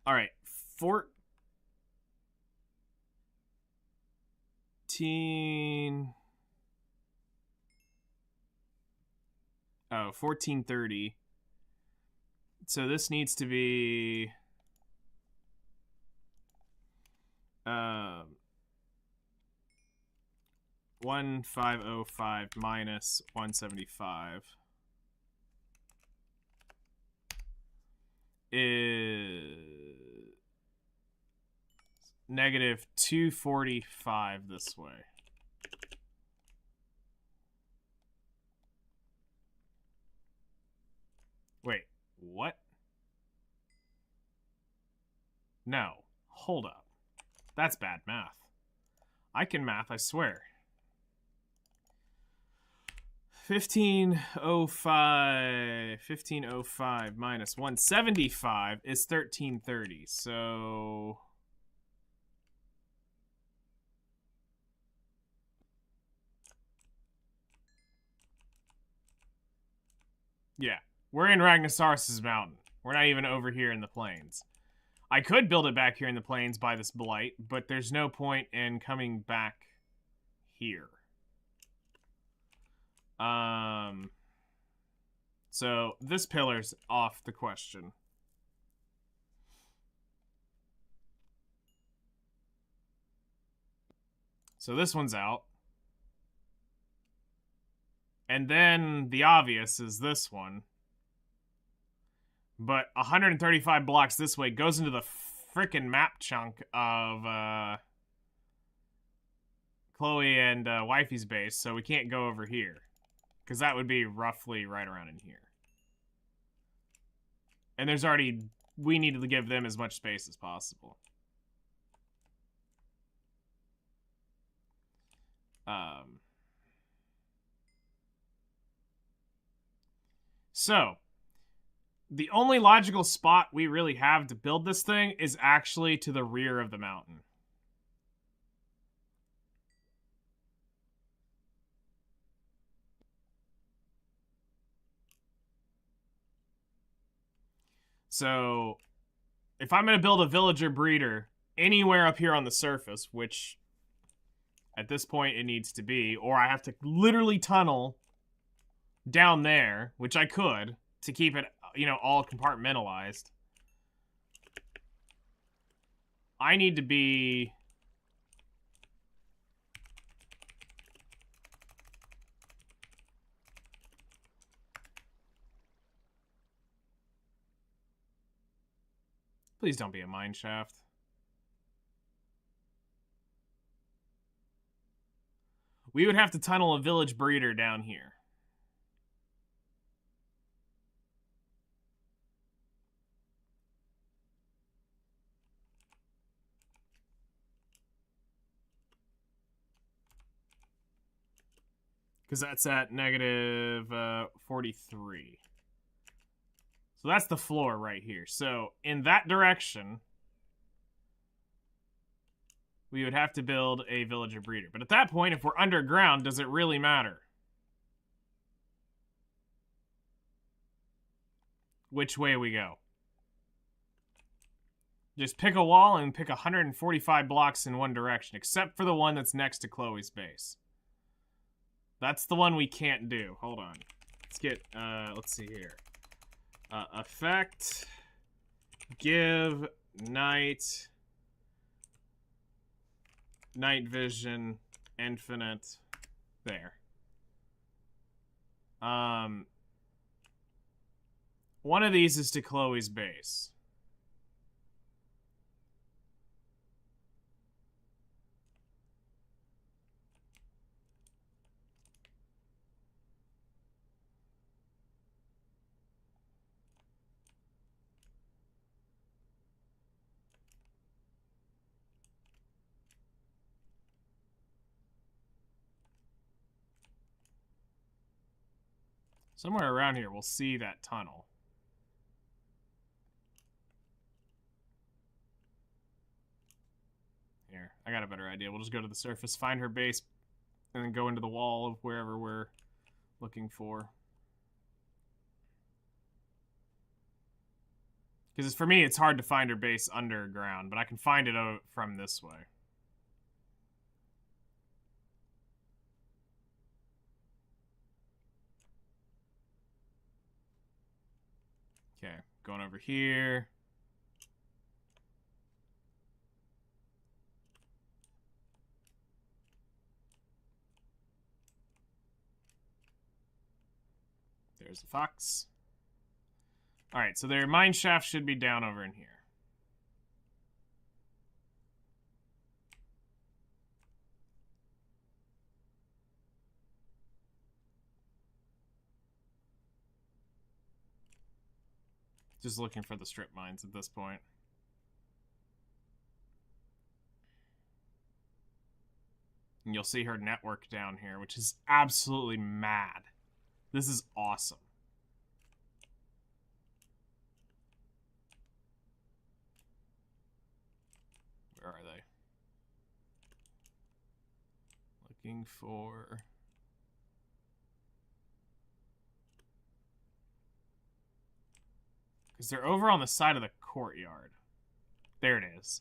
Alright, 1430. So this needs to be 1505 minus 175 is negative 245 this way. Wait, what? No, hold up. That's bad math. I can math, I swear. 1505 minus 175 is 1330. So yeah, we're in Ragnasaurus's mountain. We're not even over here in the plains. I could build it back here in the plains by this blight, but there's no point in coming back here. So this pillar's off the question. So this one's out. And then the obvious is this one. But 135 blocks this way goes into the frickin' map chunk of Chloe and Wifey's base, so we can't go over here. Because that would be roughly right around in here. And there's already... we needed to give them as much space as possible. So, the only logical spot we really have to build this thing is actually to the rear of the mountain. So, if I'm going to build a villager breeder anywhere up here on the surface, which at this point it needs to be, or I have to literally tunnel down there, which I could, to keep it, you know, all compartmentalized. I need to be... Please don't be a mine shaft. We would have to tunnel a village breeder down here. Because that's at negative 43. So that's the floor right here. So in that direction, we would have to build a villager breeder. But at that point, if we're underground, does it really matter? Which way we go? Just pick a wall and pick 145 blocks in one direction, except for the one that's next to Chloe's base. That's the one we can't do. Hold on. Let's get, let's see here. Effect, give night vision infinite. There. One of these is to Chloe's base. Somewhere around here, we'll see that tunnel. Here, I got a better idea. We'll just go to the surface, find her base, and then go into the wall of wherever we're looking for. Because for me, it's hard to find her base underground, but I can find it from this way. Okay, going over here. There's the fox. Alright, so their mine shaft should be down over in here. Just looking for the strip mines at this point. And you'll see her network down here, which is absolutely mad. This is awesome. Where are they? Looking for... Because they're over on the side of the courtyard. There it is.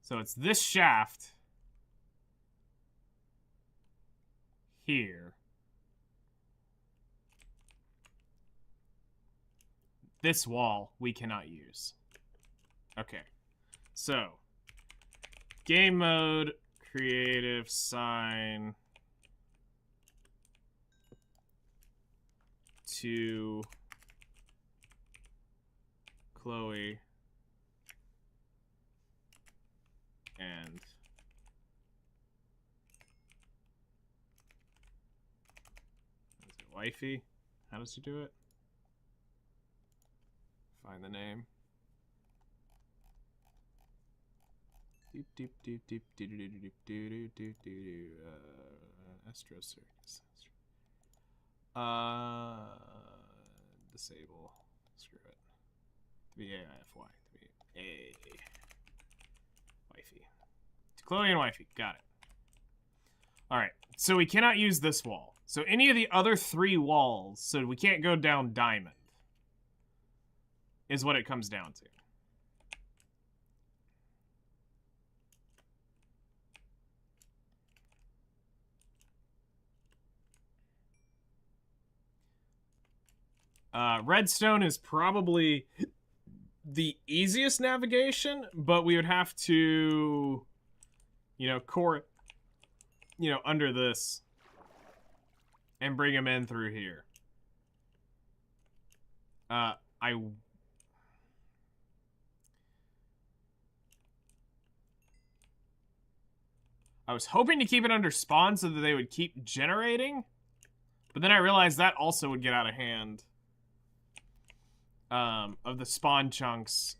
So it's this shaft here. This wall we cannot use. Okay. So, game mode, creative, sign to Chloe and is it wifey? How does she do it? Find the name. Deep deep deep deep deep deep deep deep deep deep Astro Circus. Disable. Screw it. To be AIFY. To be A. Wifey. To Chloe and wifey. Got it. Alright. So we cannot use this wall. So any of the other 3 walls, so we can't go down diamond, is what it comes down to. Redstone is probably the easiest navigation, but we would have to, you know, core it, you know, under this and bring him in through here. I was hoping to keep it under spawn so that they would keep generating, but then I realized that also would get out of hand. Of the spawn chunks,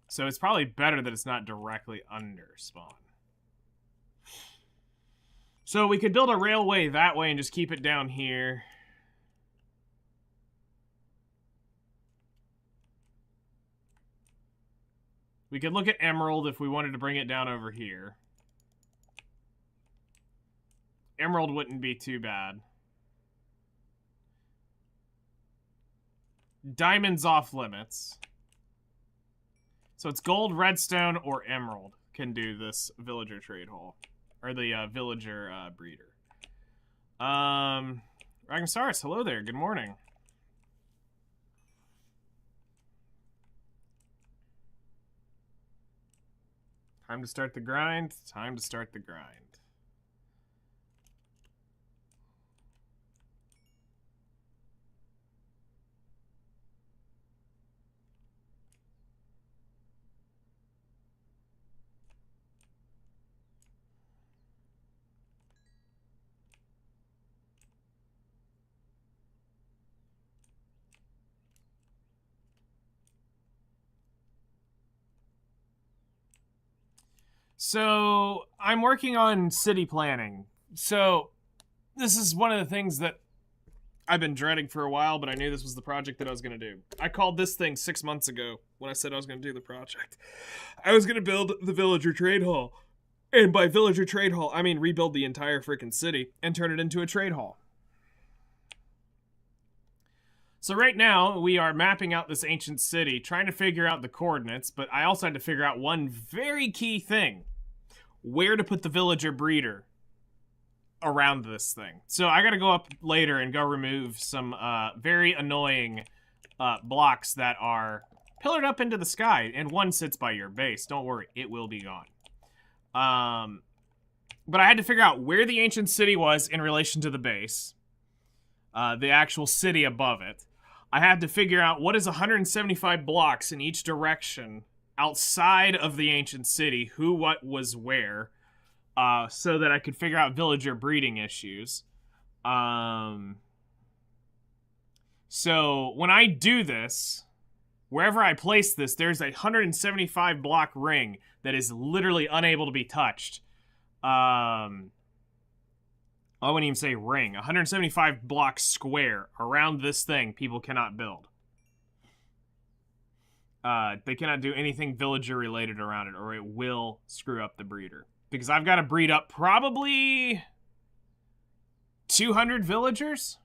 so it's probably better that it's not directly under spawn. So we could build a railway that way and just keep it down here. We could look at Emerald if we wanted to bring it down over here. Emerald wouldn't be too bad. Diamond's off limits. So it's gold, redstone, or emerald. can do this villager trade hall. Or the villager breeder. Ragnasaurus, hello there. Good morning. Time to start the grind. Time to start the grind. So, I'm working on city planning. So, this is one of the things that I've been dreading for a while, but I knew this was the project that I was going to do. I called this thing 6 months ago when I said I was going to do the project. I was going to build the villager trade hall. And by villager trade hall, I mean rebuild the entire freaking city and turn it into a trade hall. So right now, we are mapping out this ancient city, trying to figure out the coordinates, but I also had to figure out one very key thing. Where to put the villager breeder around this thing. So I gotta go up later and go remove some very annoying blocks that are pillared up into the sky, and one sits by your base. Don't worry, it will be gone. But I had to figure out where the ancient city was in relation to the base. The actual city above it. I had to figure out what is 175 blocks in each direction outside of the ancient city, who, what, was where, so that I could figure out villager breeding issues. So when I do this, wherever I place this, there's a 175 block ring that is literally unable to be touched. I wouldn't even say ring. 175 block square around this thing people cannot build. They cannot do anything villager related around it, or it will screw up the breeder. Because I've got to breed up probably 200 villagers.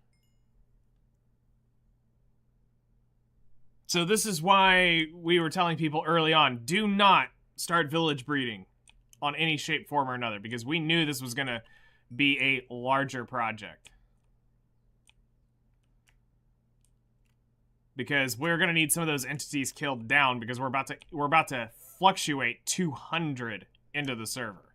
So this is why we were telling people early on, do not start village breeding on any shape, form, or another, because we knew this was going to be a larger project. Because we're going to need some of those entities killed down, because we're about to fluctuate 200 into the server.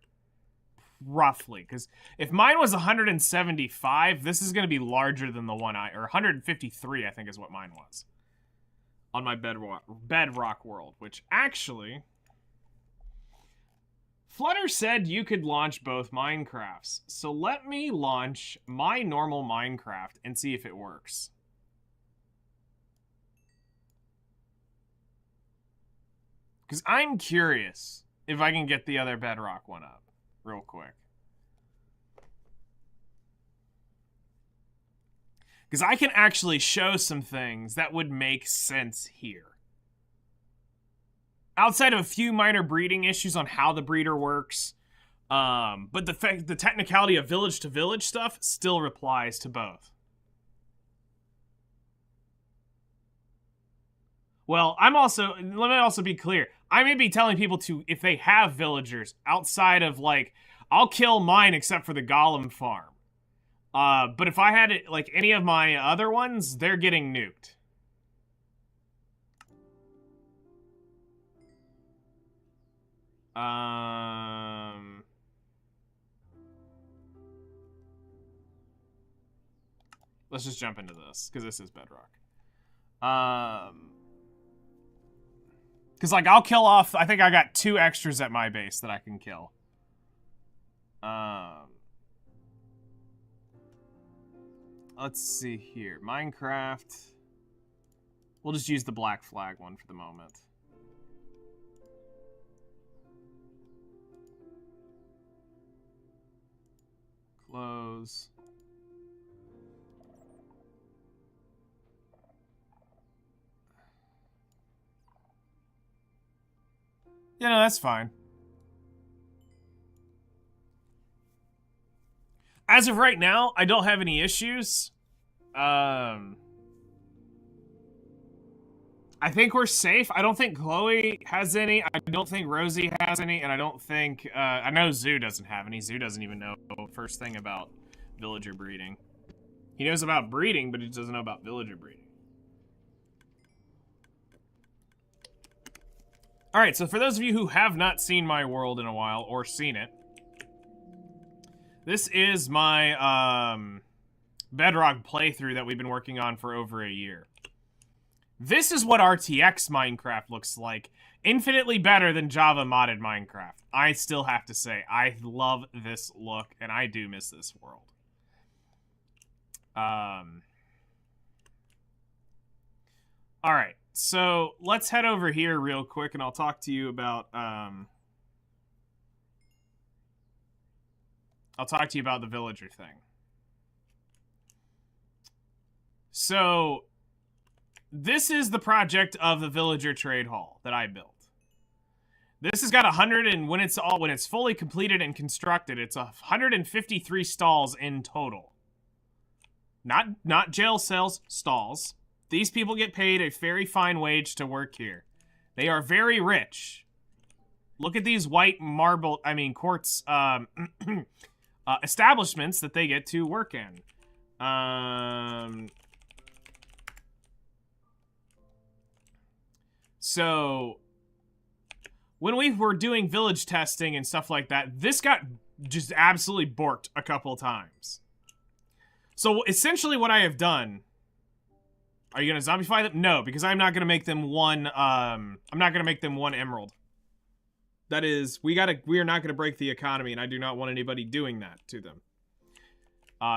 Roughly. Because if mine was 175, this is going to be larger than the one or 153, I think is what mine was. On my bedrock world, which actually... Flutter said you could launch both Minecrafts. So let me launch my normal Minecraft and see if it works. Because I'm curious if I can get the other bedrock one up real quick. Because I can actually show some things that would make sense here. Outside of a few minor breeding issues on how the breeder works, but the technicality of village to village stuff still applies to both. Well, let me also be clear. I may be telling people to, if they have villagers outside of, like, I'll kill mine except for the golem farm. But if I had it, like, any of my other ones, they're getting nuked. Let's just jump into this, because this is bedrock. Because, like, I'll kill off... I think I got 2 extras at my base that I can kill. Let's see here. Minecraft. We'll just use the black flag one for the moment. Close. Yeah, no, that's fine. As of right now, I don't have any issues. I I think we're safe. I don't think Chloe has any. I don't think Rosie has any, and I don't think I know Zoo doesn't have any. Zoo doesn't even know first thing about villager breeding. He knows about breeding, but he doesn't know about villager breeding. All right, so for those of you who have not seen my world in a while or seen it, this is my Bedrock playthrough that we've been working on for over a year. This is what RTX Minecraft looks like. Infinitely better than Java modded Minecraft. I still have to say, I love this look, and I do miss this world. Alright, so let's head over here real quick, and I'll talk to you about, the villager thing. So, this is the project of the villager trade hall that I built. This has got 100, and when it's fully completed and constructed, it's 153 stalls in total. Not jail cells, stalls. These people get paid a very fine wage to work here. They are very rich. Look at these white quartz establishments that they get to work in. So, when we were doing village testing and stuff like that, this got just absolutely borked a couple times. So, essentially what I have done... Are you going to zombify them? No, because I'm not going to make them one, I'm not going to make them one emerald. That is, we are not going to break the economy, and I do not want anybody doing that to them.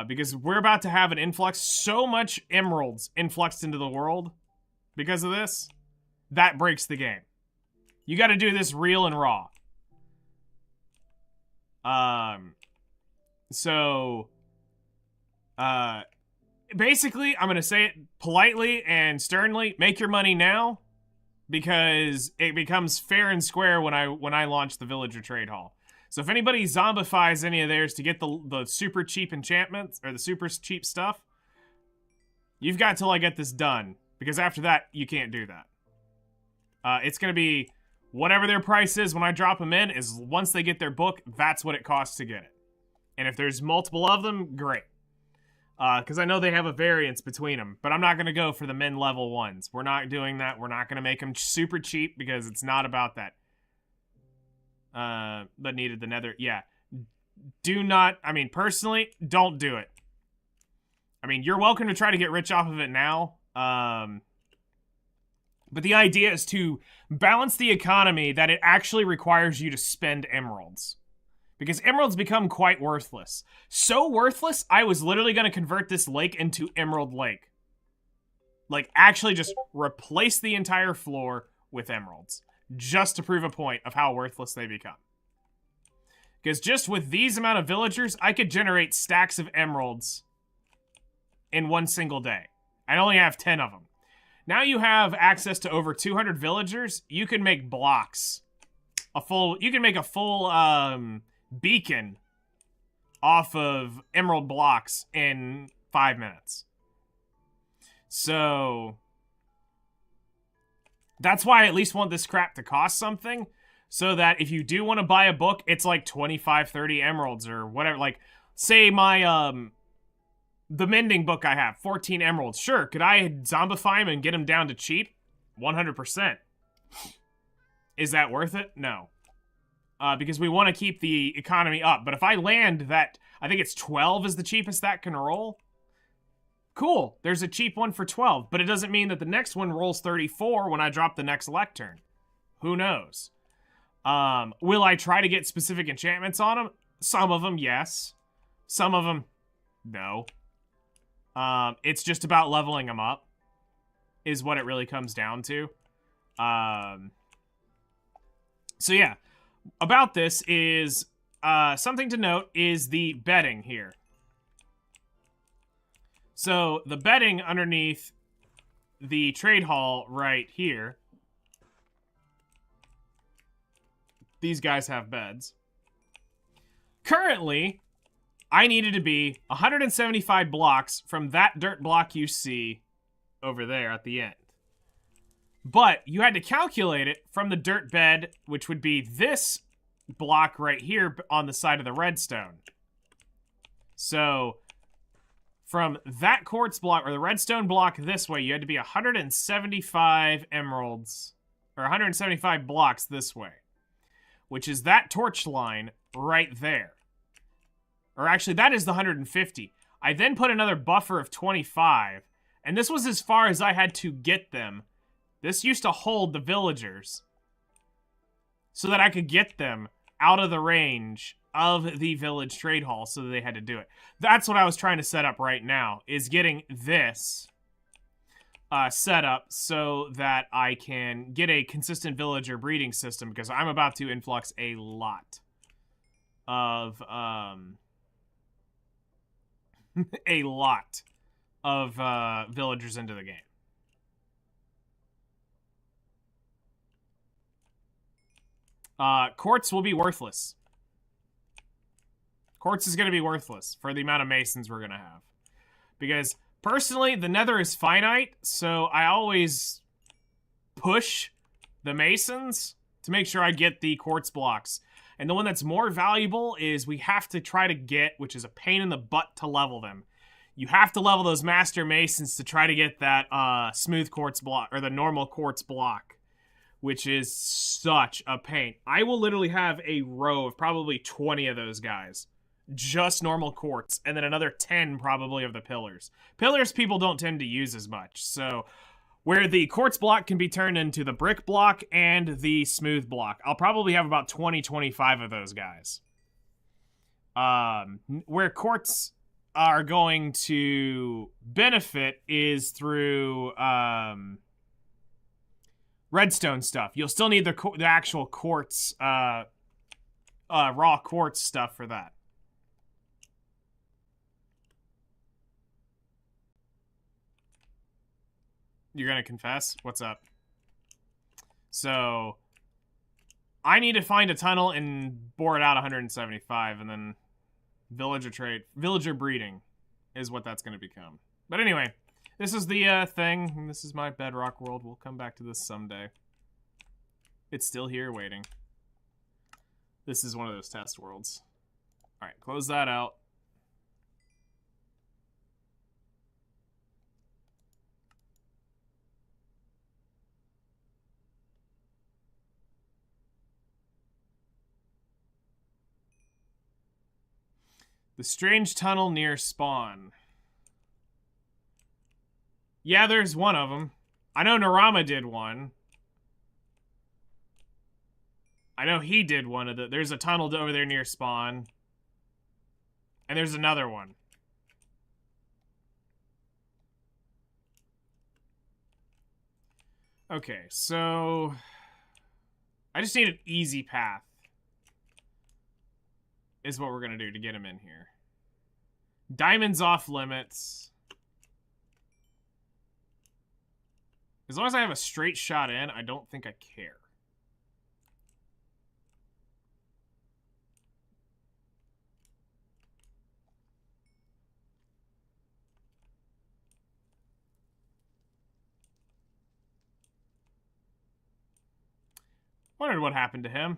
Because we're about to have an influx, so much emeralds influxed into the world because of this, that breaks the game. You got to do this real and raw. Basically, I'm going to say it politely and sternly, make your money now, because it becomes fair and square when I launch the villager trade hall. So if anybody zombifies any of theirs to get the super cheap enchantments, or the super cheap stuff, you've got till I get this done, because after that, you can't do that. It's going to be whatever their price is when I drop them in, is once they get their book, that's what it costs to get it. And if there's multiple of them, great. Because I know they have a variance between them, but I'm not going to go for the min-level ones. We're not doing that. We're not going to make them super cheap, because it's not about that. But needed the nether. Yeah. Do not, personally, don't do it. You're welcome to try to get rich off of it now. But the idea is to balance the economy that it actually requires you to spend emeralds. Because emeralds become quite worthless. So worthless, I was literally going to convert this lake into Emerald Lake. Like, actually just replace the entire floor with emeralds. Just to prove a point of how worthless they become. Because just with these amount of villagers, I could generate stacks of emeralds in one single day. I only have 10 of them. Now you have access to over 200 villagers, you can make blocks. You can make a full, beacon off of emerald blocks in 5 minutes. So that's why I at least want this crap to cost something, so that if you do want to buy a book, it's like 25, 30 emeralds or whatever. Like, say my, the mending book I have, 14 emeralds. Sure, could I zombify him and get him down to cheap? 100%. Is that worth it? No. Because we want to keep the economy up. But if I land that, I think it's 12 is the cheapest that can roll. Cool, there's a cheap one for 12. But it doesn't mean that the next one rolls 34 when I drop the next lectern. Who knows? Will I try to get specific enchantments on them? Some of them, yes. Some of them, no. It's just about leveling them up, is what it really comes down to. So yeah. About this is, something to note is the bedding here. So, the bedding underneath the trade hall right here. These guys have beds. Currently, I needed to be 175 blocks from that dirt block you see over there at the end. But you had to calculate it from the dirt bed, which would be this block right here on the side of the redstone. So from that quartz block, or the redstone block this way, you had to be 175 emeralds, or 175 blocks this way, which is that torch line right there. Or actually, that is the 150. I then put another buffer of 25, and this was as far as I had to get them. This used to hold the villagers so that I could get them out of the range of the village trade hall, so that they had to do it. That's what I was trying to set up right now, is getting this set up so that I can get a consistent villager breeding system, because I'm about to influx a lot of a lot of villagers into the game. Quartz will be worthless. Quartz is going to be worthless for the amount of masons we're going to have. Because, personally, the nether is finite, so I always push the masons to make sure I get the quartz blocks. And the one that's more valuable is we have to try to get, which is a pain in the butt to level them. You have to level those master masons to try to get that smooth quartz block, or the normal quartz block, which is such a pain. I will literally have a row of probably 20 of those guys. Just normal quartz, and then another 10 probably of the pillars. Pillars people don't tend to use as much, so where the quartz block can be turned into the brick block and the smooth block, I'll probably have about 20-25 of those guys. Where quartz are going to benefit is through redstone stuff. You'll still need the actual quartz, raw quartz stuff for that. You're gonna confess? What's up? So, I need to find a tunnel and bore it out 175, and then villager breeding is what that's gonna become. But anyway, this is the thing, and this is my bedrock world. We'll come back to this someday. It's still here waiting. This is one of those test worlds. Alright, close that out. The strange tunnel near spawn. Yeah, there's one of them. I know Narama did one. I know he did one of the... There's a tunnel over there near spawn. And there's another one. Okay, so... I just need an easy path. Is what we're gonna do to get him in here. Diamonds off limits. As long as I have a straight shot in, I don't think I care. Wondered what happened to him.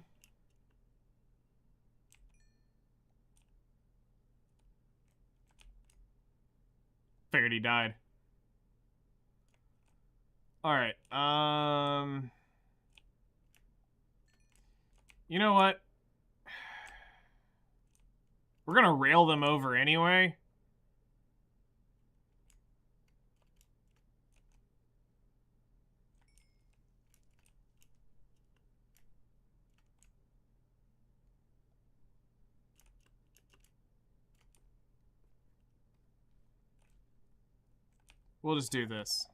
Figured he died. Alright, you know what? We're gonna rail them over anyway. We'll just do this.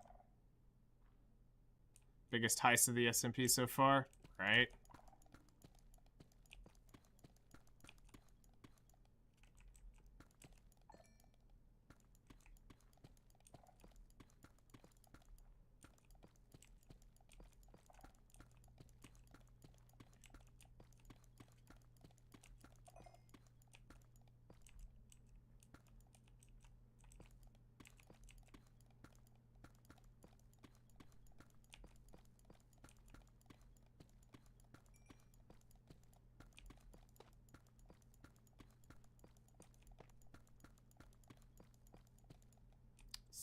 Biggest heist of the SMP so far, right?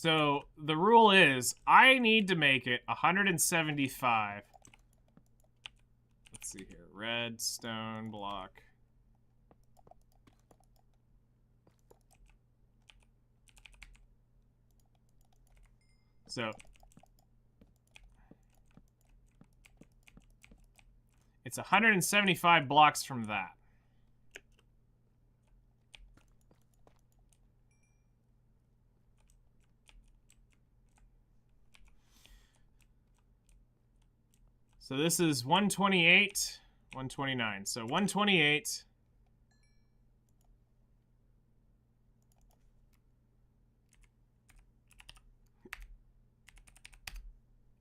So the rule is I need to make it 175. Let's see here. Redstone block. So it's 175 blocks from that. So this is 128, 129. So 128.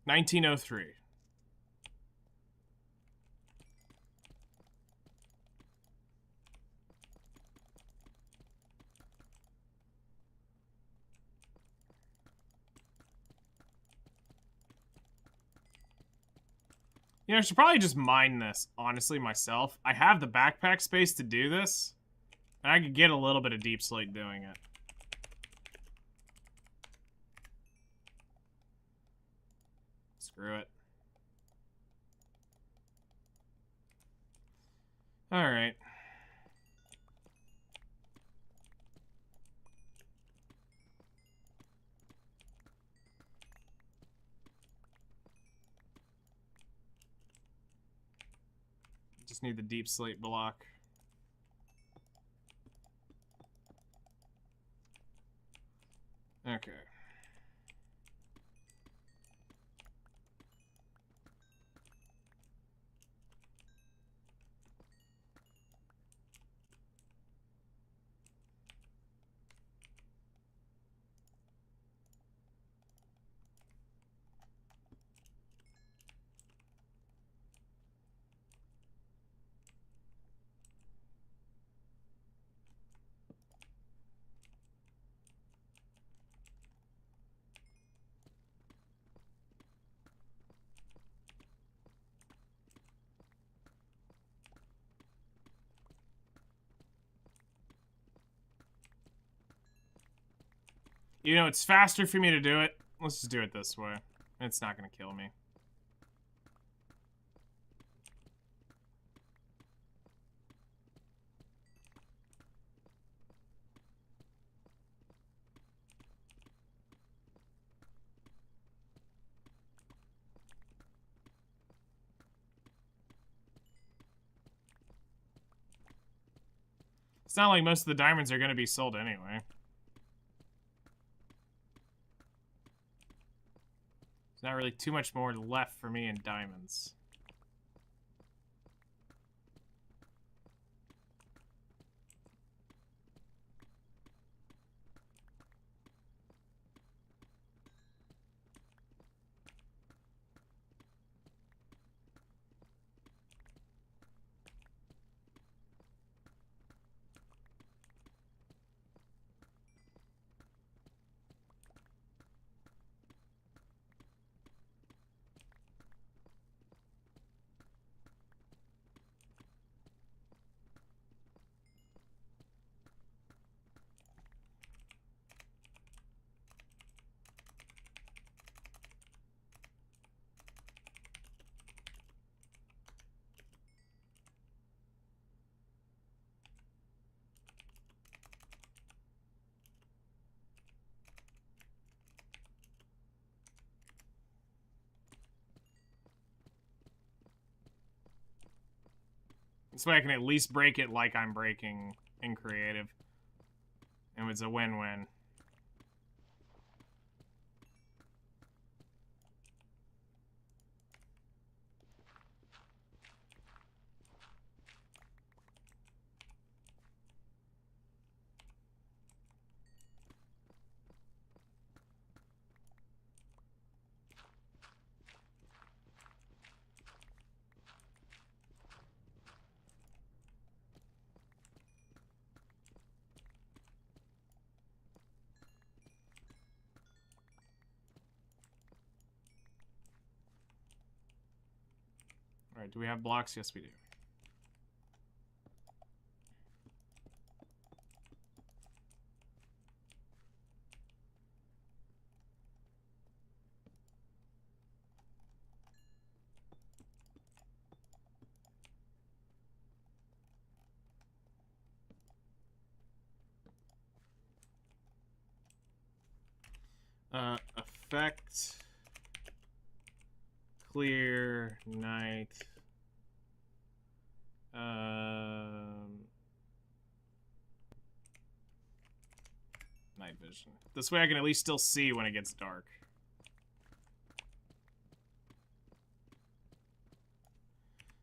$1903. You know, I should probably just mine this, honestly, myself. I have the backpack space to do this, and I could get a little bit of deep slate doing it. Screw it. Alright. Just need the deep slate block. Okay. You know, it's faster for me to do it. Let's just do it this way. It's not gonna kill me. It's not like most of the diamonds are gonna be sold anyway. There's not really too much more left for me in diamonds. This way I can at least break it like I'm breaking in creative. And it's a win-win. Alright, do we have blocks? Yes, we do. Effect. Clear night. Night vision. This way I can at least still see when it gets dark.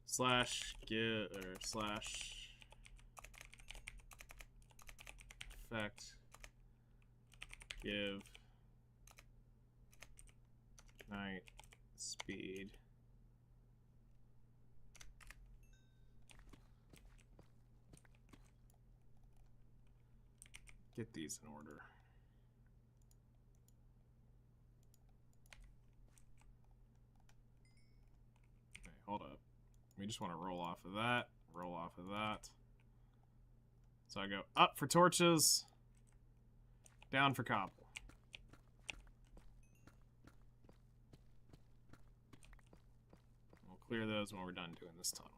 Slash get or slash effect give night speed. Get these in order. Okay, hold up. We just want to roll off of that, roll off of that. So I go up for torches, down for cobble. We'll clear those when we're done doing this tunnel.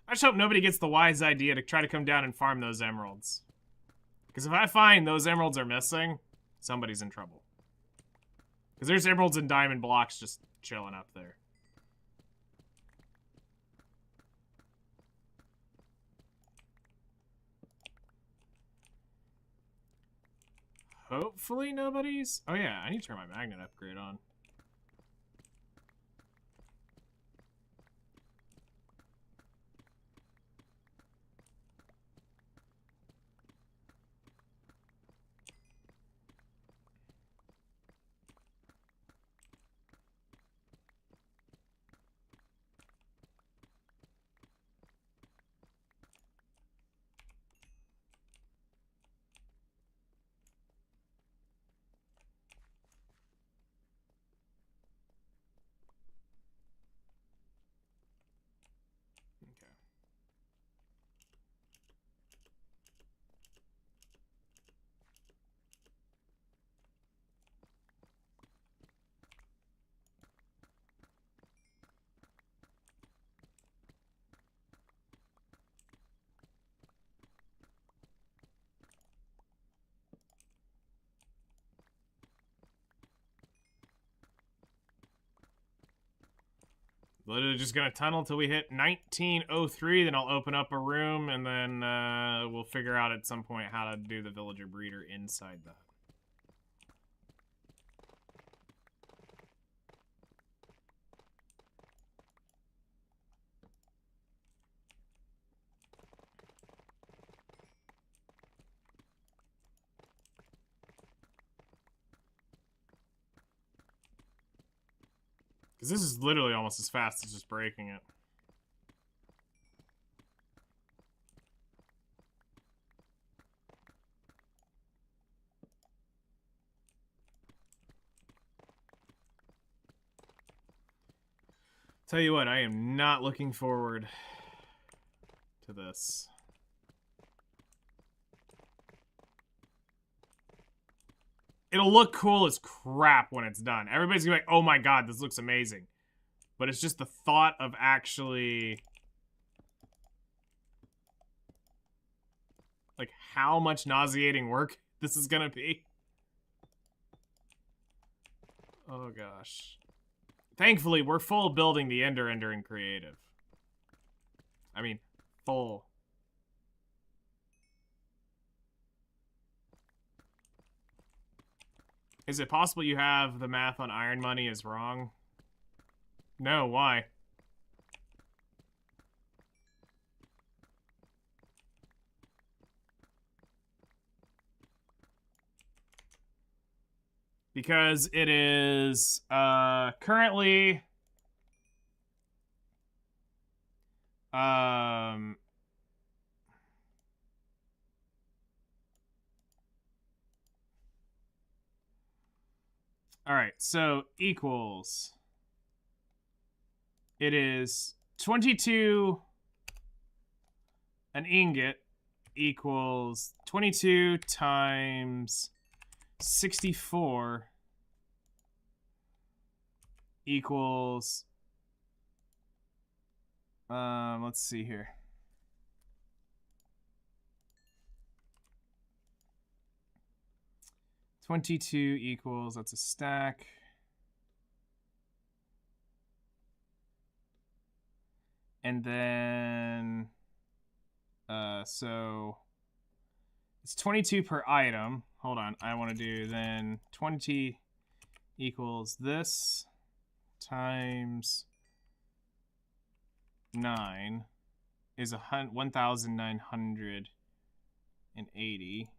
I just hope nobody gets the wise idea to try to come down and farm those emeralds. Because if I find those emeralds are missing, somebody's in trouble. Because there's emeralds and diamond blocks just chilling up there. Hopefully nobody's... Oh yeah, I need to turn my magnet upgrade on. Literally just gonna tunnel till we hit 1903, then I'll open up a room, and then we'll figure out at some point how to do the villager breeder inside that. Because this is literally almost as fast as just breaking it. Tell you what, I am not looking forward to this. It'll look cool as crap when it's done. Everybody's gonna be like, oh my god, this looks amazing. But it's just the thought of actually... like, how much nauseating work this is gonna be. Oh gosh. Thankfully, we're full building the Ender in creative. I mean, full. Is it possible you have the math on iron money is wrong? No, why? Because it is currently all right, so equals, it is 22 an ingot equals 22 times 64 equals, let's see here. 22 equals, that's a stack. And then, so it's 22 per item. Hold on, I want to do then 20 equals this times 9 is 1,980.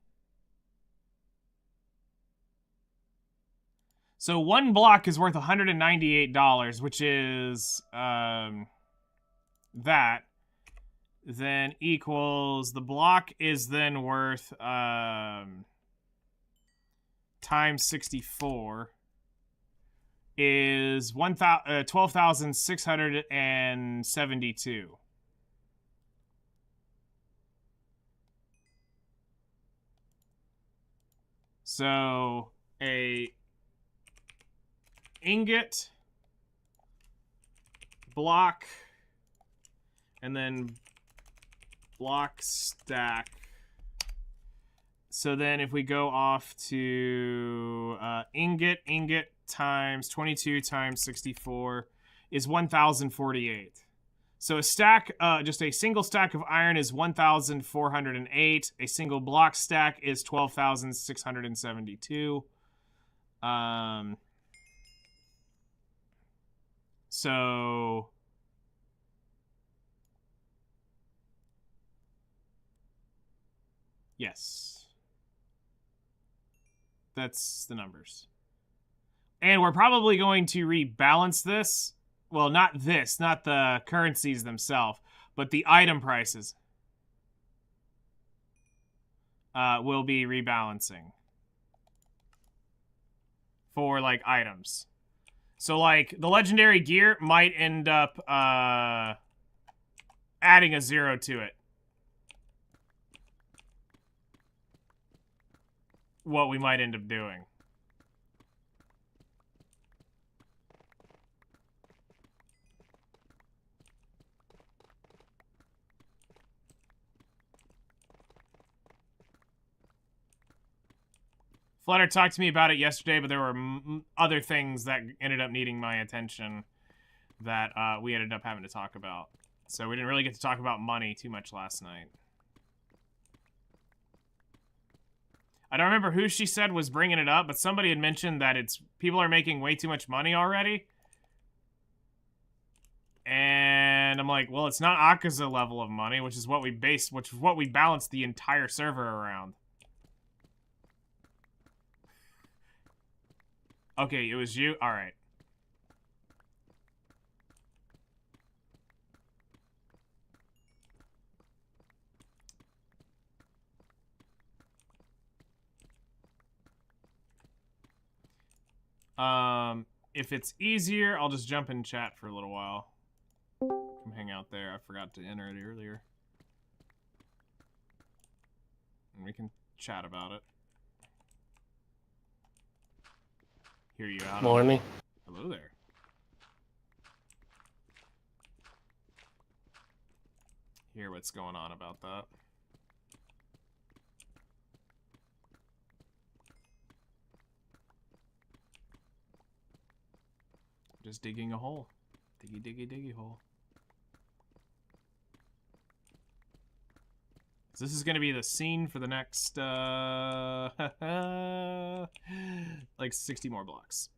So one block is worth $198, which is that. Then equals the block is then worth times 64 is 12,672. So a ingot, block, and then block stack. So then if we go off to ingot times 22 times 64 is 1,048. So a stack, just a single stack of iron is 1,408. A single block stack is 12,672. So yes, that's the numbers. And we're probably going to rebalance this. Well, not this, not the currencies themselves, but the item prices will be rebalancing for, like, items. So, like, the legendary gear might end up adding a 0 to it. What we might end up doing. Flutter talked to me about it yesterday, but there were other things that ended up needing my attention that we ended up having to talk about. So we didn't really get to talk about money too much last night. I don't remember who she said was bringing it up, but somebody had mentioned that people are making way too much money already. And I'm like, well, it's not Akaza level of money, which is what we balanced the entire server around. Okay, it was you? Alright. If it's easier, I'll just jump in chat for a little while. Come hang out there. I forgot to enter it earlier. And we can chat about it. Hear you out. Morning. Hello there. Hear what's going on about that. Just digging a hole. Diggy, diggy, diggy hole. So this is going to be the scene for the next, like 60 more blocks.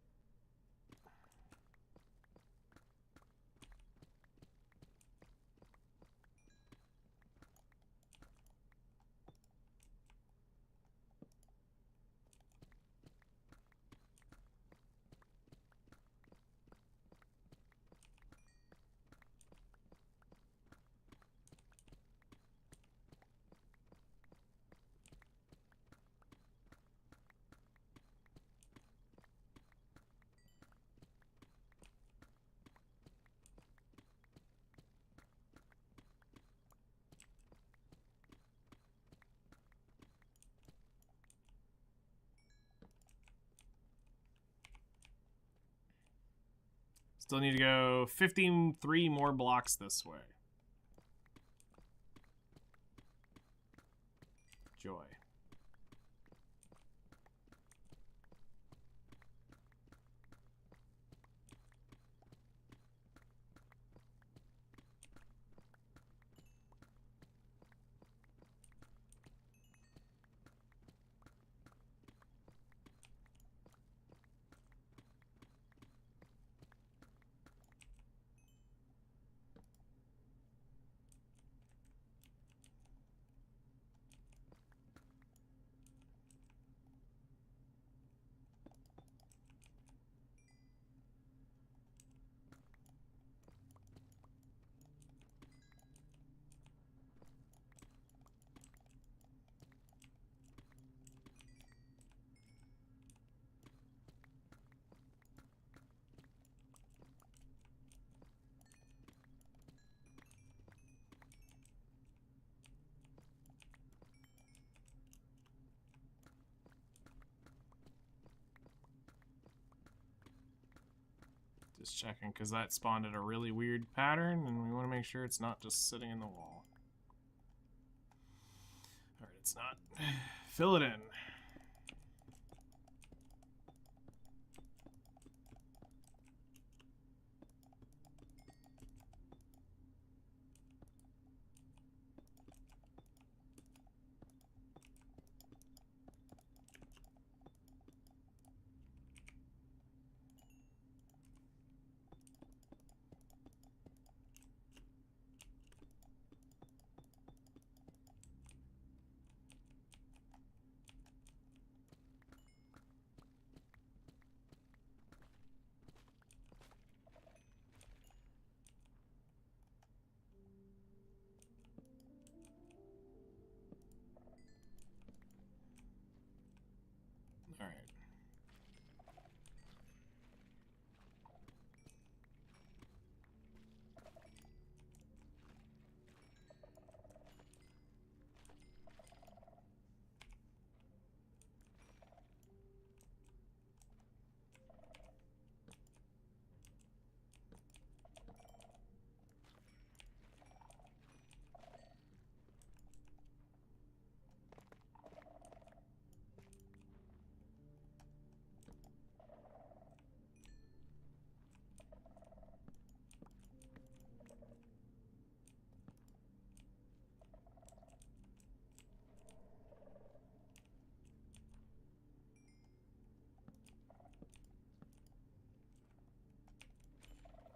Still need to go 53 more blocks this way. Joy. Just checking, because that spawned at a really weird pattern, and we want to make sure it's not just sitting in the wall. Alright, it's not. Fill it in. Alright.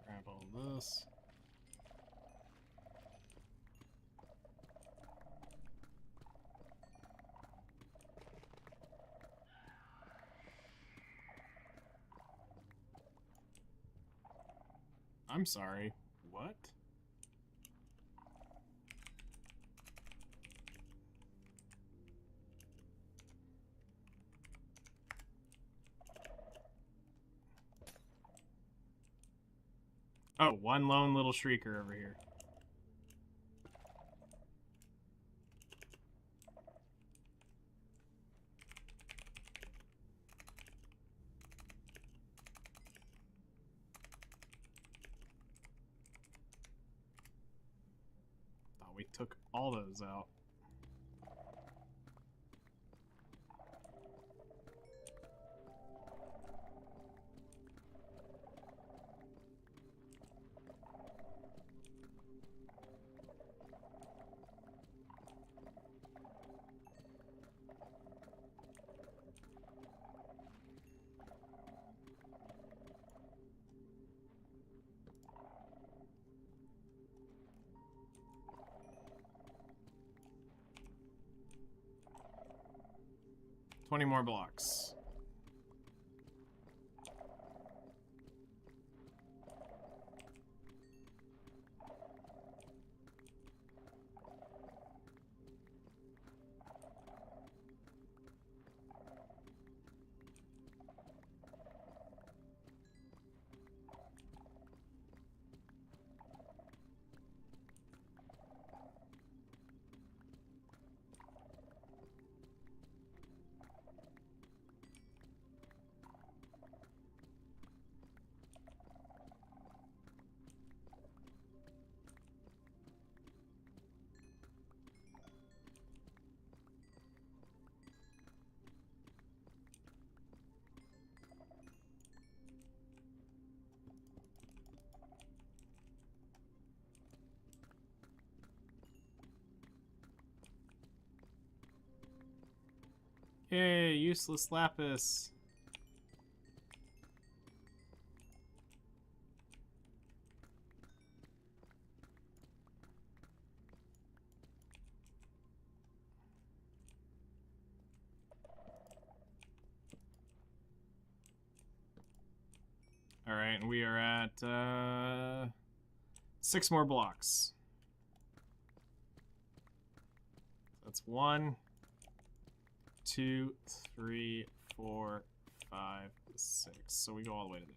Grab all this. I'm sorry. What? Oh, one lone little shrieker over here. Thought we took all those out. Twenty more blocks. Yay, useless lapis. Alright, and we are at 6 more blocks. That's 1, 2, 3, 4, 5, 6. So we go all the way to there.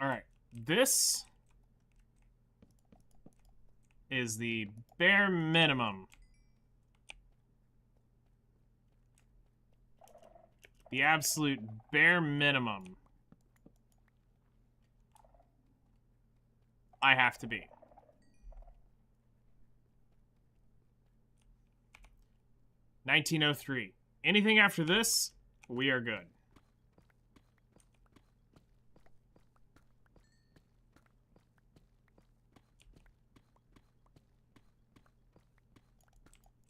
Alright, this is the bare minimum. The absolute bare minimum I have to be. $19.03. Anything after this, we are good.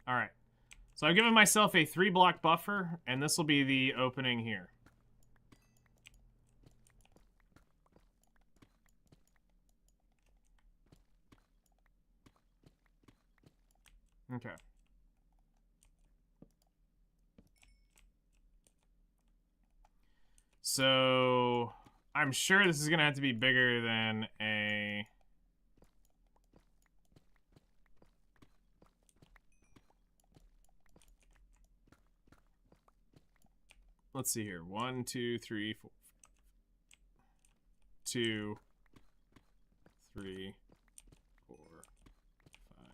All right. So I've given myself a 3-block buffer, and this will be the opening here. Okay. So I'm sure this is going to have to be bigger than a... Let's see here. 1, 2, 3, 4. 2, 3, 4, 5.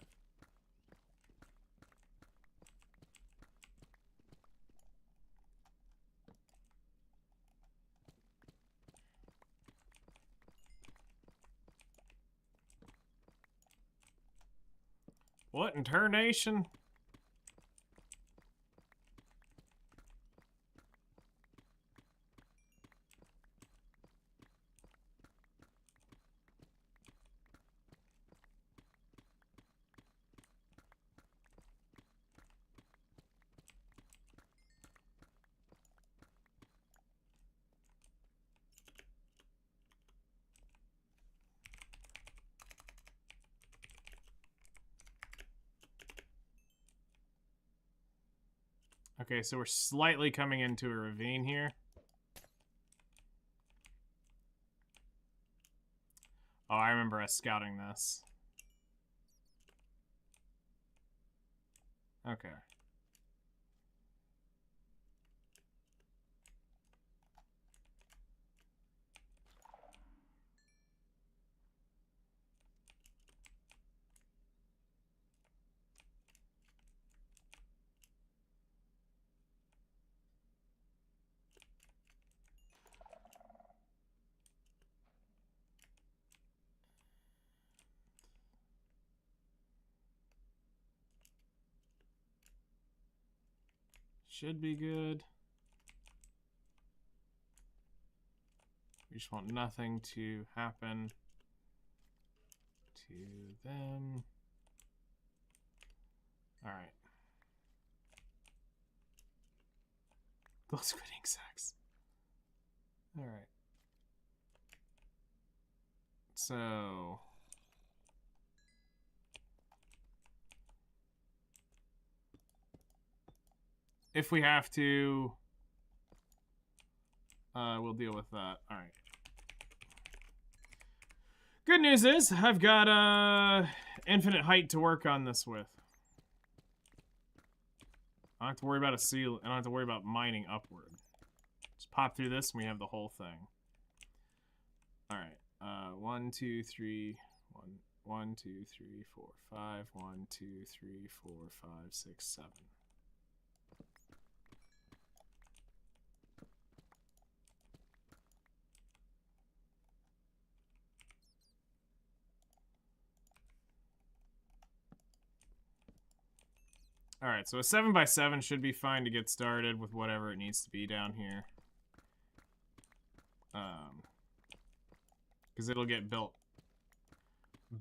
What in tarnation? Okay, so we're slightly coming into a ravine here. Oh, I remember us scouting this. Okay. Should be good. We just want nothing to happen to them. All right. Close quitting sex. All right. So... if we have to, we'll deal with that. All right. Good news is I've got infinite height to work on this with. I don't have to worry about a seal. I don't have to worry about mining upward. Just pop through this and we have the whole thing. All right. 1, 2, 3. 1, 2, 3, 4, 5. 1, 2, 3, 4, 5, 6, 7. Alright, so a 7x7 should be fine to get started with whatever it needs to be down here. Because it'll get built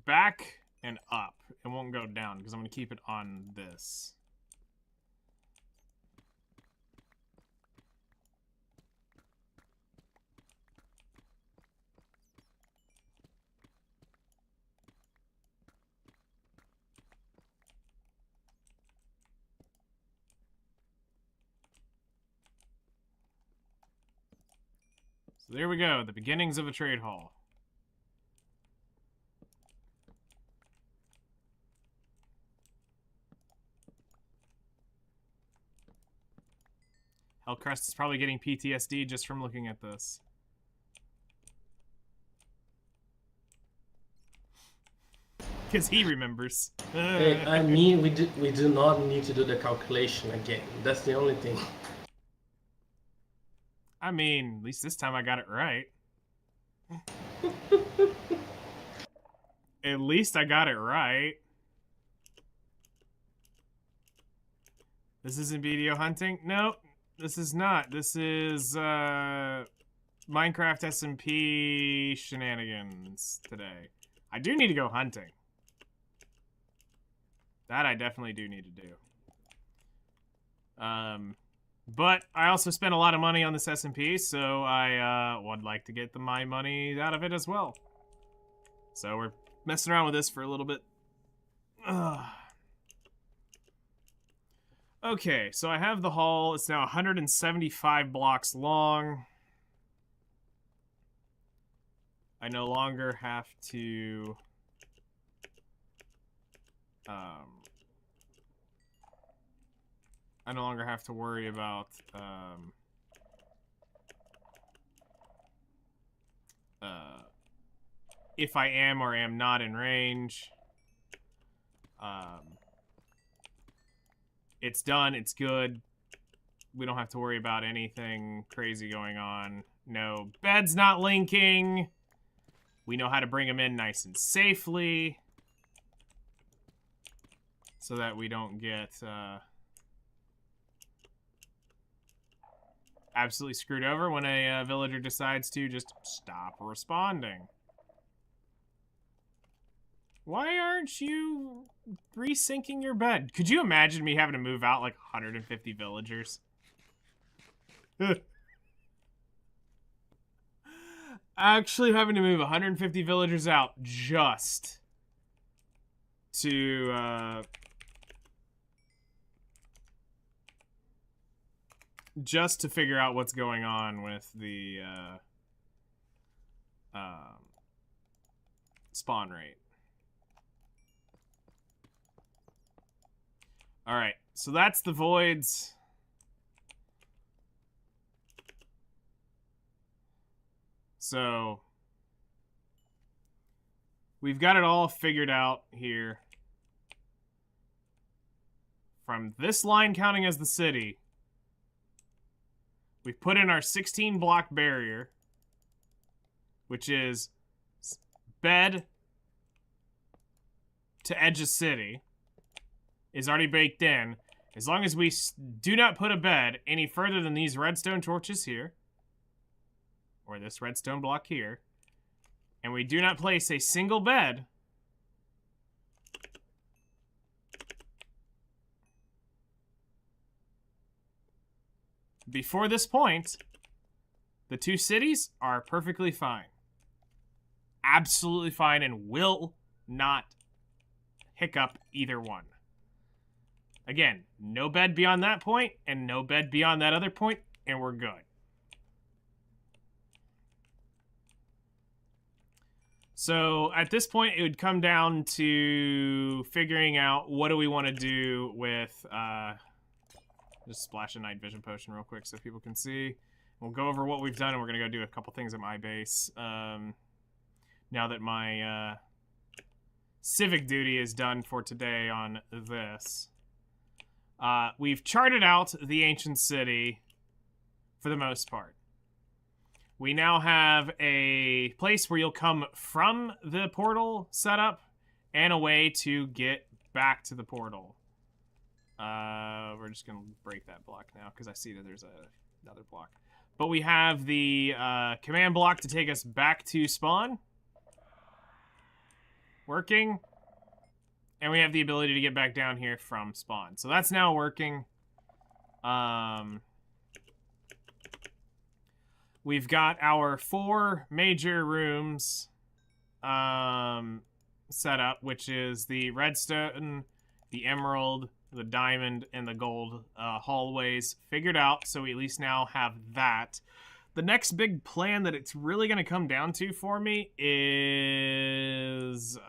back and up. It won't go down because I'm going to keep it on this. So there we go, the beginnings of a trade hall. Hellcrest is probably getting PTSD just from looking at this. Because he remembers. Hey, I mean, we do not need to do the calculation again. That's the only thing. I mean, at least this time I got it right. At least I got it right. This isn't video hunting? Nope, this is not. This is Minecraft SMP shenanigans today. I do need to go hunting. That I definitely do need to do. But I also spent a lot of money on this SMP, so I would like to get my money out of it as well. So we're messing around with this for a little bit. Ugh. Okay, so I have the hall. It's now 175 blocks long. I no longer have to... I no longer have to worry about if I am or am not in range. It's done, it's good. We don't have to worry about anything crazy going on. No, bed's not linking. We know how to bring them in nice and safely. So that we don't get absolutely screwed over when a villager decides to just stop responding. Why aren't you resyncing your bed? Could you imagine me having to move out like 150 villagers? Actually having to move 150 villagers out just to figure out what's going on with the spawn rate. Alright, so that's the voids. So we've got it all figured out here. From this line counting as the city, we've put in our 16 block barrier, which is bed to edge of city, is already baked in. As long as we do not put a bed any further than these redstone torches here, or this redstone block here, and we do not place a single bed before this point, the two cities are perfectly fine. Absolutely fine, and will not hiccup either one. Again, no bed beyond that point, and no bed beyond that other point, and we're good. So at this point, it would come down to figuring out what do we want to do with... just splash a night vision potion real quick so people can see. We'll go over what we've done, and we're going to go do a couple things at my base. Now that my civic duty is done for today on this. We've charted out the ancient city for the most part. We now have a place where you'll come from the portal setup and a way to get back to the portal. We're just going to break that block now because I see that there's another block. But we have the command block to take us back to spawn. Working. And we have the ability to get back down here from spawn. So that's now working. We've got our 4 major rooms set up, which is the redstone, the emerald, the diamond, and the gold hallways figured out. So we at least now have that. The next big plan that it's really going to come down to for me is...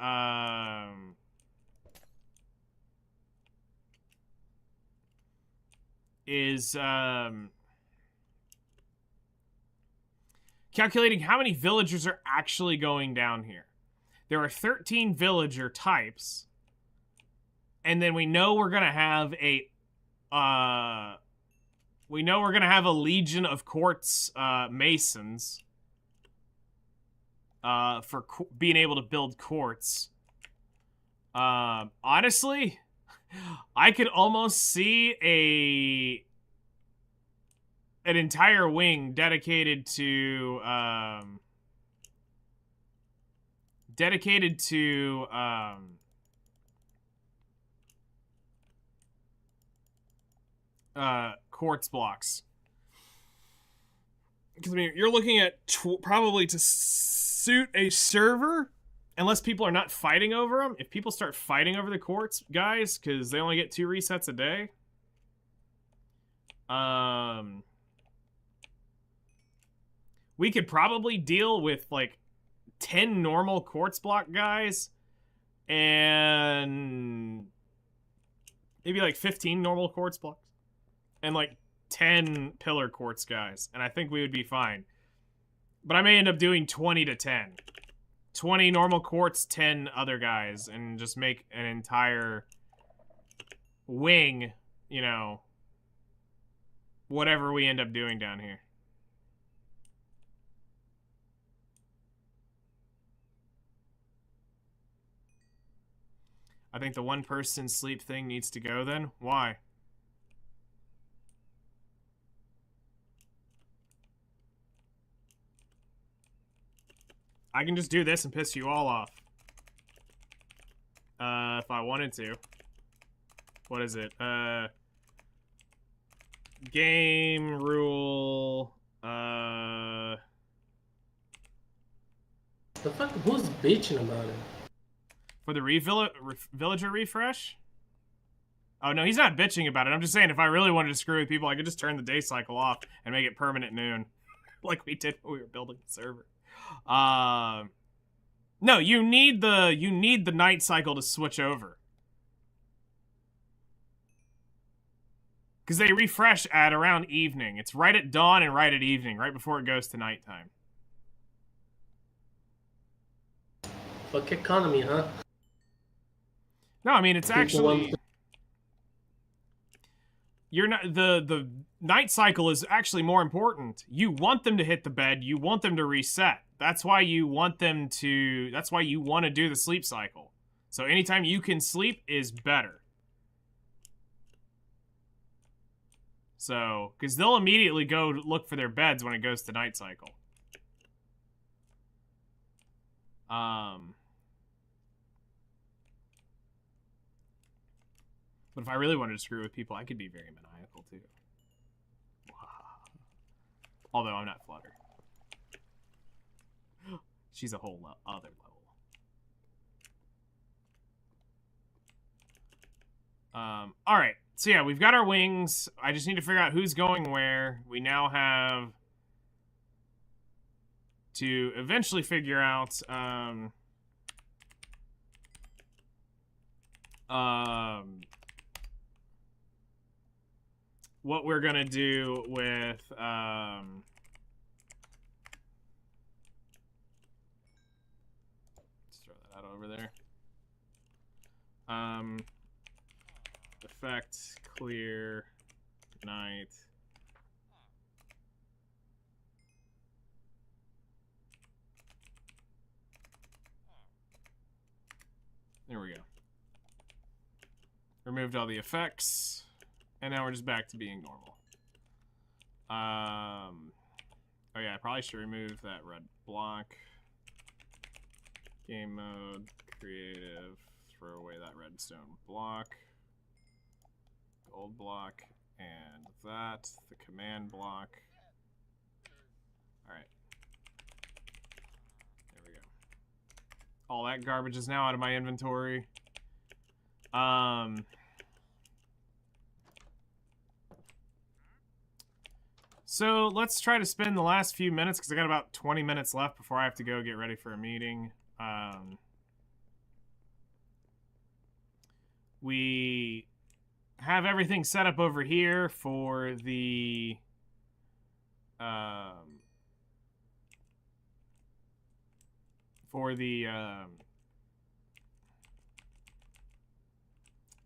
calculating how many villagers are actually going down here. there are 13 villager types, and then we know we're gonna have a legion of quartz masons for being able to build quartz. Honestly, I could almost see an entire wing dedicated to quartz blocks. Because I mean, you're looking at probably to suit a server, unless people are not fighting over them. If people start fighting over the quartz guys, because they only get 2 resets a day, we could probably deal with like 10 normal quartz block guys and maybe like 15 normal quartz blocks and like 10 pillar quartz guys, and I think we would be fine. But I may end up doing 20 to 10. 20 normal quartz, 10 other guys, and just make an entire wing, you know, whatever we end up doing down here. I think the 1-person sleep thing needs to go then. Why? I can just do this and piss you all off. If I wanted to. What is it? Game rule. The fuck? Who's bitching about it? For the villager refresh? Oh, no, he's not bitching about it. I'm just saying, if I really wanted to screw with people, I could just turn the day cycle off and make it permanent noon. Like we did when we were building the server. No, you need the night cycle to switch over. Because they refresh at around evening. It's right at dawn and right at evening, right before it goes to nighttime. Fuck economy, huh? No, I mean, it's actually... You're not... The night cycle is actually more important. You want them to hit the bed. You want them to reset. That's why you want them to... That's why you want to do the sleep cycle. So anytime you can sleep is better. So... Because they'll immediately go look for their beds when it goes to night cycle. But if I really wanted to screw with people, I could be very maniacal, too. Although I'm not Flutter. She's a whole other level. Alright. So yeah, we've got our wings. I just need to figure out who's going where. We now have to eventually figure out, what we're gonna do with, let's throw that out over there. Effect, clear, night. There we go. Removed all the effects. And now we're just back to being normal. Oh yeah, I probably should remove that red block. Game mode, creative, throw away that redstone block. Gold block, and that, the command block. Alright. There we go. All that garbage is now out of my inventory. So let's try to spend the last few minutes, because I got about 20 minutes left before I have to go get ready for a meeting. We have everything set up over here for the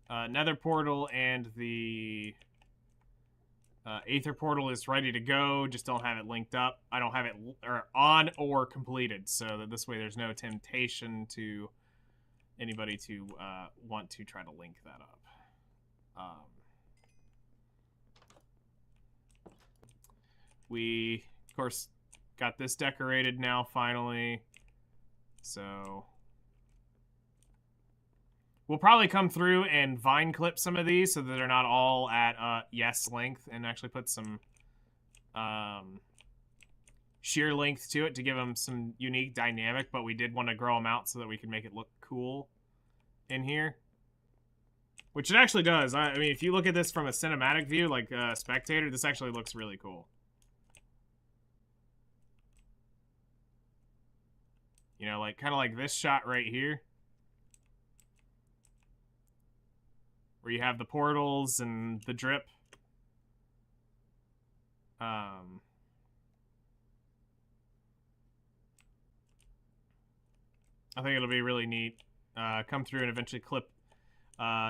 Nether portal and the Aether portal is ready to go. Just don't have it linked up. I don't have it on or completed, so that this way there's no temptation to anybody to want to try to link that up. We, of course, got this decorated now, finally. So we'll probably come through and vine clip some of these so that they're not all at yes length, and actually put some sheer length to it to give them some unique dynamic, but we did want to grow them out so that we can make it look cool in here. Which it actually does. I mean, if you look at this from a cinematic view, like spectator, this actually looks really cool. You know, like kind of like this shot right here, where you have the portals and the drip. I think it'll be really neat. Come through and eventually clip,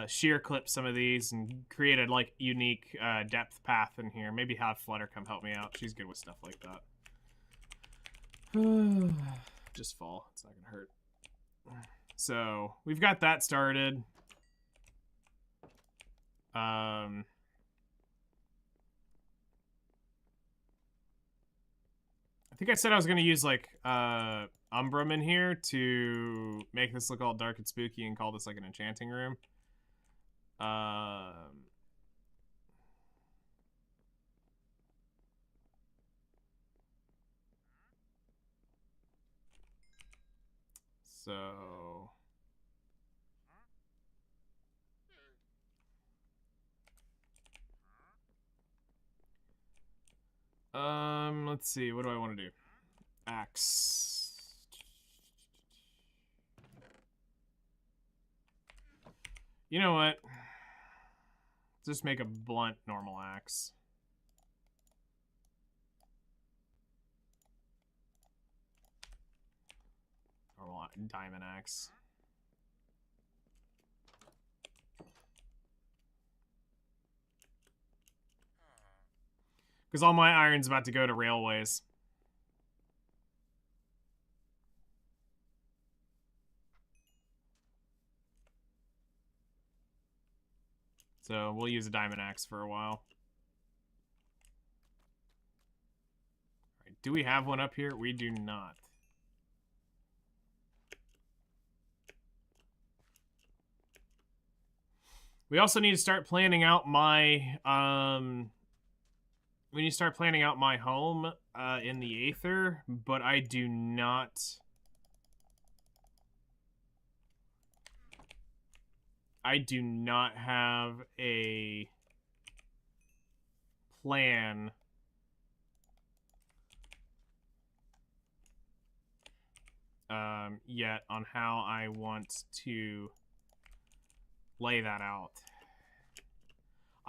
shear clip some of these and create a like unique depth path in here. Maybe have Flutter come help me out. She's good with stuff like that. Just fall. It's not gonna hurt. So we've got that started. I think I said I was gonna use like Umbrum in here to make this look all dark and spooky and call this like an enchanting room. So let's see, what do I want to do? Axe. You know what? Just make a blunt normal axe. Normal diamond axe. Because all my iron's about to go to railways. So we'll use a diamond axe for a while. All right, do we have one up here? We do not. We also need to start planning out my we need to start planning out my home in the Aether, but I do not have a plan yet on how I want to lay that out.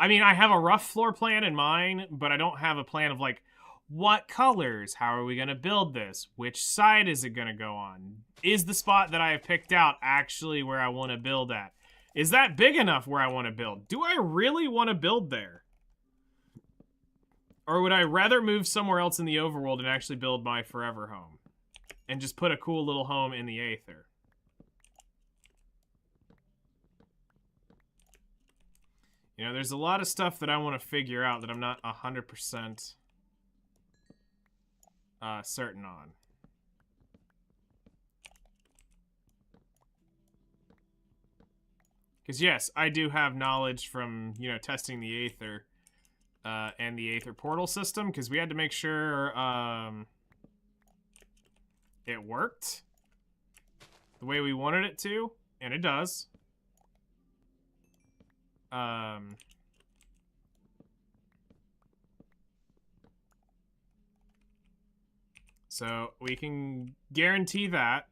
I mean, I have a rough floor plan in mind, but I don't have a plan of like, what colors? How are we going to build this? Which side is it going to go on? Is the spot that I have picked out actually where I want to build at? Is that big enough where I want to build? Do I really want to build there? Or would I rather move somewhere else in the overworld and actually build my forever home? And just put a cool little home in the Aether? You know, there's a lot of stuff that I want to figure out that I'm not 100% certain on. Because yes, I do have knowledge from, you know, testing the Aether and the Aether portal system, because we had to make sure it worked the way we wanted it to, and it does. So we can guarantee that.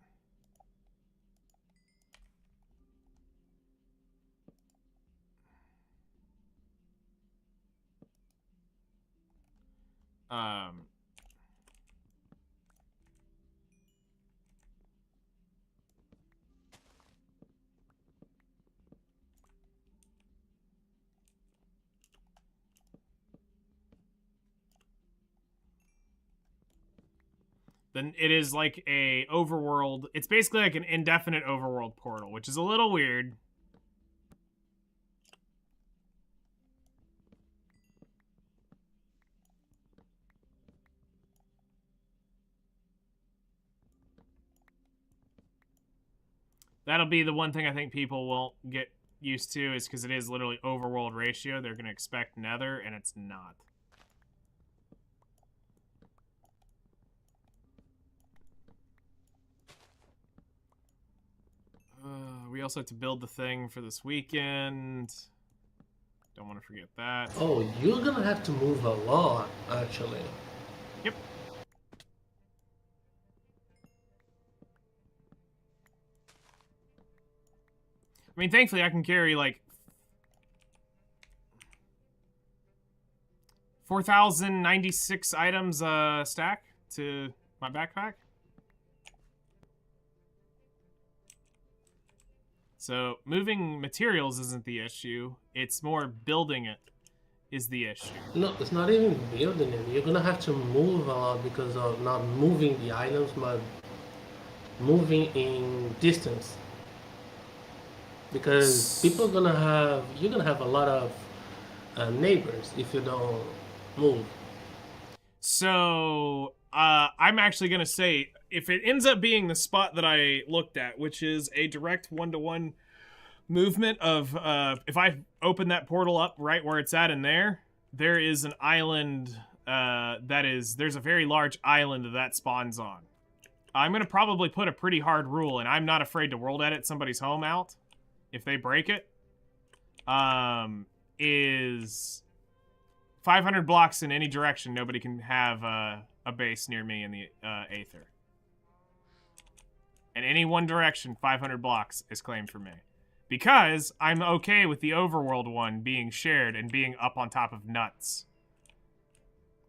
Then it is like a overworld. It's basically like an indefinite overworld portal, which is a little weird. That'll be the one thing I think people won't get used to, is because it is literally overworld ratio. They're going to expect Nether, and it's not. We also have to build the thing for this weekend. Don't want to forget that. Oh, you're gonna have to move a lot, actually. Yep. I mean, thankfully, I can carry, like, 4,096 items stack to my backpack. So, moving materials isn't the issue. It's more building it is the issue. No, it's not even building it. You're gonna have to move a lot because of not moving the items, but moving in distance. Because you're gonna have a lot of neighbors if you don't move. So, I'm actually gonna say, if it ends up being the spot that I looked at, which is a direct one-to-one movement of, if I open that portal up right where it's at in there is an island, there's a very large island that spawns on. I'm gonna probably put a pretty hard rule, and I'm not afraid to world edit somebody's home out if they break it, is 500 blocks in any direction. Nobody can have a base near me in the Aether. In any one direction, 500 blocks is claimed for me. Because I'm okay with the overworld one being shared and being up on top of nuts.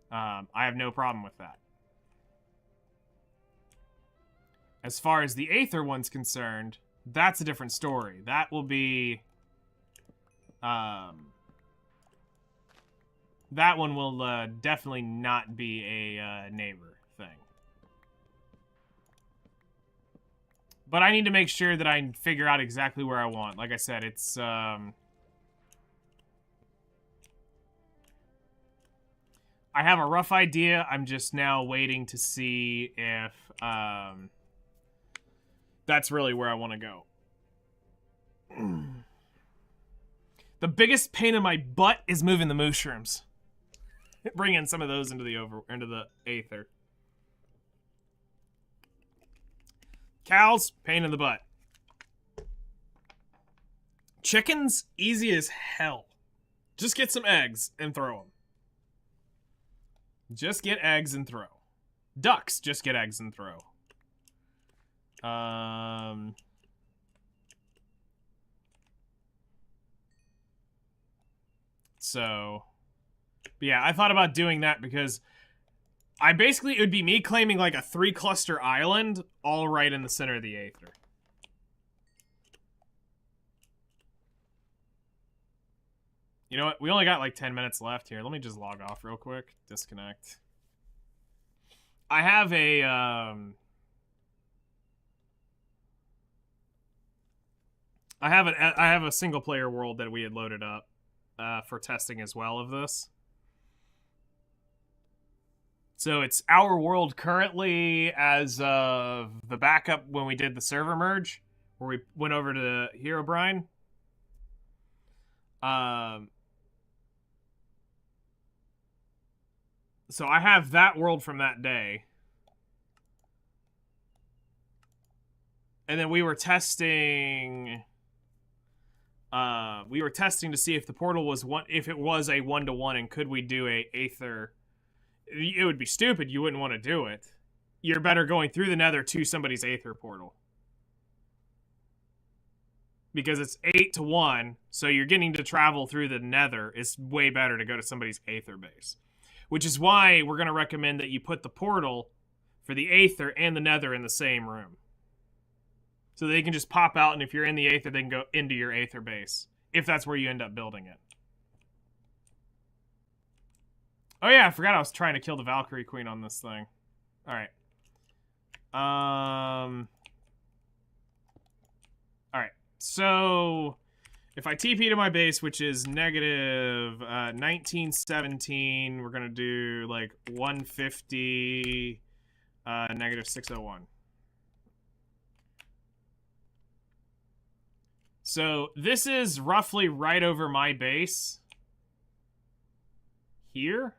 I have no problem with that. As far as the Aether one's concerned, that's a different story. That will be... that one will definitely not be a neighbor thing. But I need to make sure that I figure out exactly where I want. Like I said, it's... I have a rough idea. I'm just now waiting to see if that's really where I want to go. The biggest pain in my butt is moving the mushrooms. Bringing some of those into the Aether. Cows, pain in the butt. Chickens, easy as hell. Just get some eggs and throw them. Just get eggs and throw. Ducks, just get eggs and throw. So, yeah, I thought about doing that because it would be me claiming like a 3-cluster island all right in the center of the Aether. You know what? We only got like 10 minutes left here. Let me just log off real quick. Disconnect. I have a, I have a single player world that we had loaded up for testing as well of this. So it's our world currently as of the backup when we did the server merge, where we went over to Herobrine. So I have that world from that day. And then we were testing... to see if the portal was if it was a 1-to-1 and could we do a Aether. It would be stupid. You wouldn't want to do it. You're better going through the Nether to somebody's Aether portal. Because it's 8-to-1, so you're getting to travel through the Nether. It's way better to go to somebody's Aether base. Which is why we're going to recommend that you put the portal for the Aether and the Nether in the same room. So they can just pop out, and if you're in the Aether, they can go into your Aether base. If that's where you end up building it. Oh yeah, I forgot I was trying to kill the Valkyrie Queen on this thing. Alright. All right. So if I TP to my base, which is negative 1917, we're gonna do like 150, negative 601. So this is roughly right over my base. Here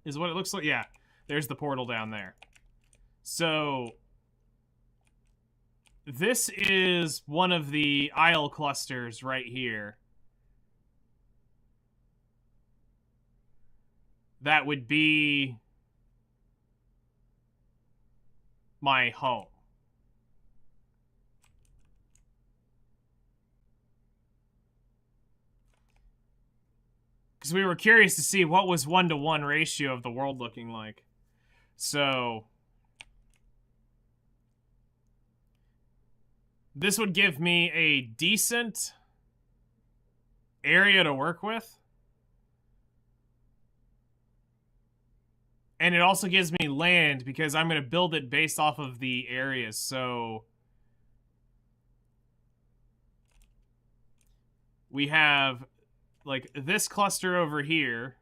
is what it looks like. Yeah, there's the portal down there. So this is one of the isle clusters right here. That would be my home. Because we were curious to see what was 1-to-1 ratio of the world looking like. So this would give me a decent area to work with. And it also gives me land because I'm going to build it based off of the areas. So we have like this cluster over here.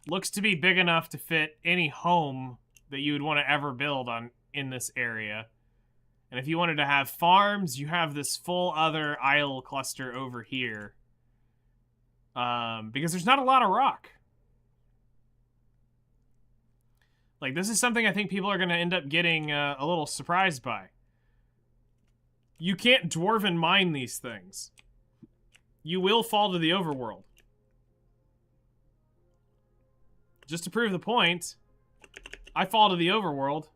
Looks to be big enough to fit any home that you would want to ever build on in this area. And if you wanted to have farms, you have this full other isle cluster over here. Because there's not a lot of rock. Like, this is something I think people are going to end up getting a little surprised by. You can't dwarven mine these things. You will fall to the overworld. Just to prove the point, I fall to the overworld.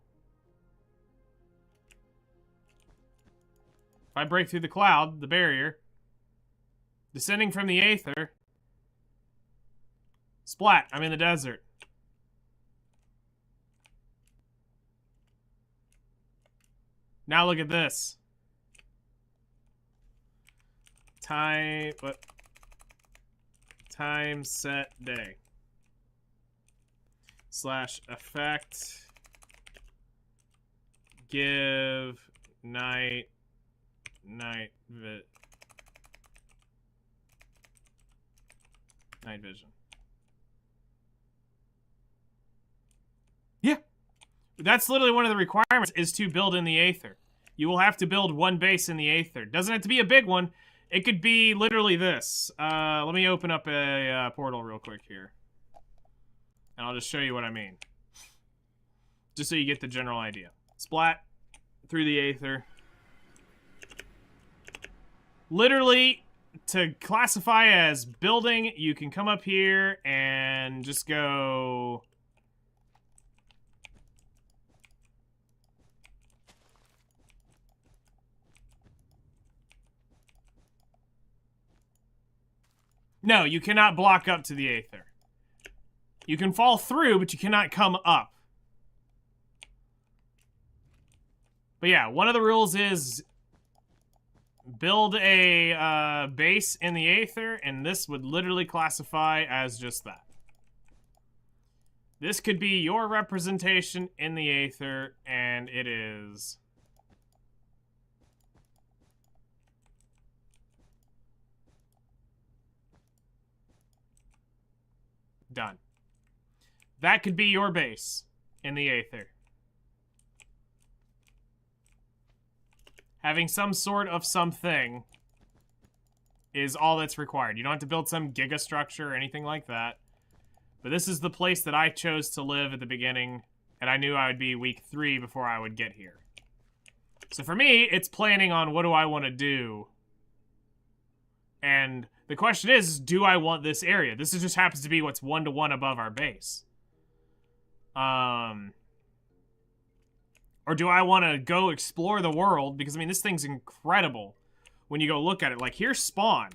If I break through the cloud, the barrier, descending from the aether, splat, I'm in the desert. Now look at this. Time set day. / effect. Give night vision. Yeah. That's literally one of the requirements is to build in the aether. You will have to build one base in the aether. Doesn't have to be a big one. It could be literally this. Let me open up a portal real quick here. And I'll just show you what I mean. Just so you get the general idea. Splat through the aether. Literally, to classify as building, you can come up here and just go... No, you cannot block up to the aether. You can fall through, but you cannot come up. But yeah, one of the rules is build a base in the aether, and this would literally classify as just that. This could be your representation in the aether, and it is... done. That could be your base in the aether. Having some sort of something is all that's required. You don't have to build some gigastructure or anything like that. But this is the place that I chose to live at the beginning, and I knew I would be week 3 before I would get here. So for me, it's planning on what do I want to do. And the question is, do I want this area? This just happens to be what's 1-to-1 above our base. Or do I want to go explore the world? Because, I mean, this thing's incredible when you go look at it. Like, here's spawn.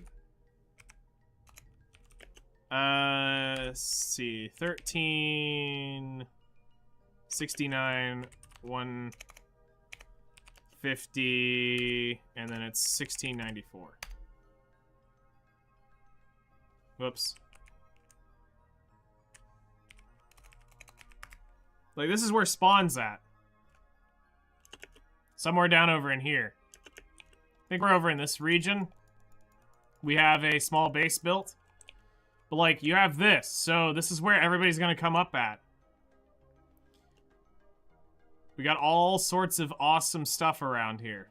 Let's see. 13... 69... 150... And then it's 1694. Whoops. Like, this is where spawn's at. Somewhere down over in here. I think we're over in this region. We have a small base built. But, like, you have this. So, this is where everybody's gonna come up at. We got all sorts of awesome stuff around here.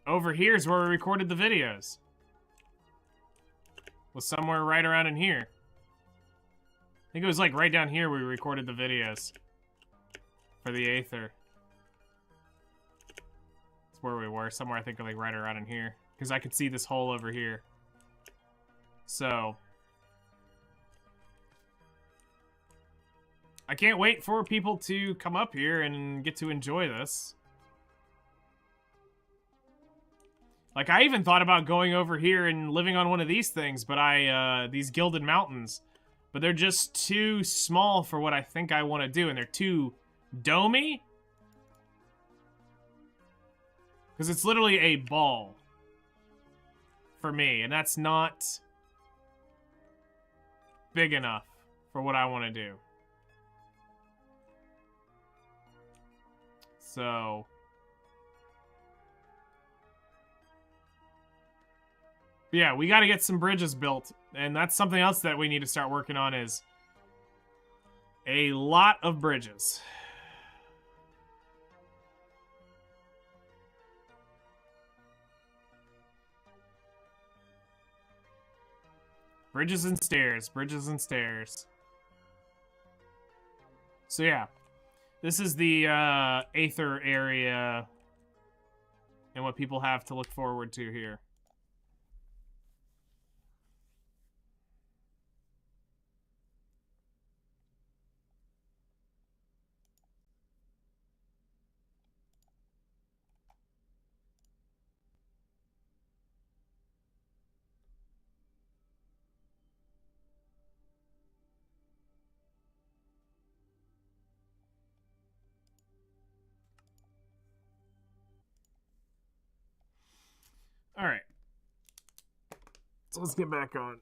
Over here's where we recorded the videos. Was somewhere right around in here. I think it was like right down here we recorded the videos. For the Aether. That's where we were. Somewhere I think like right around in here. Because I could see this hole over here. So. I can't wait for people to come up here and get to enjoy this. Like, I even thought about going over here and living on one of these things, but these Gilded Mountains. But they're just too small for what I think I want to do, and they're too domey. Because it's literally a ball. For me, and that's not big enough for what I want to do. So... yeah, we got to get some bridges built, and that's something else that we need to start working on is a lot of bridges. Bridges and stairs, bridges and stairs. So yeah, this is the Aether area and what people have to look forward to here. All right. So let's get back on.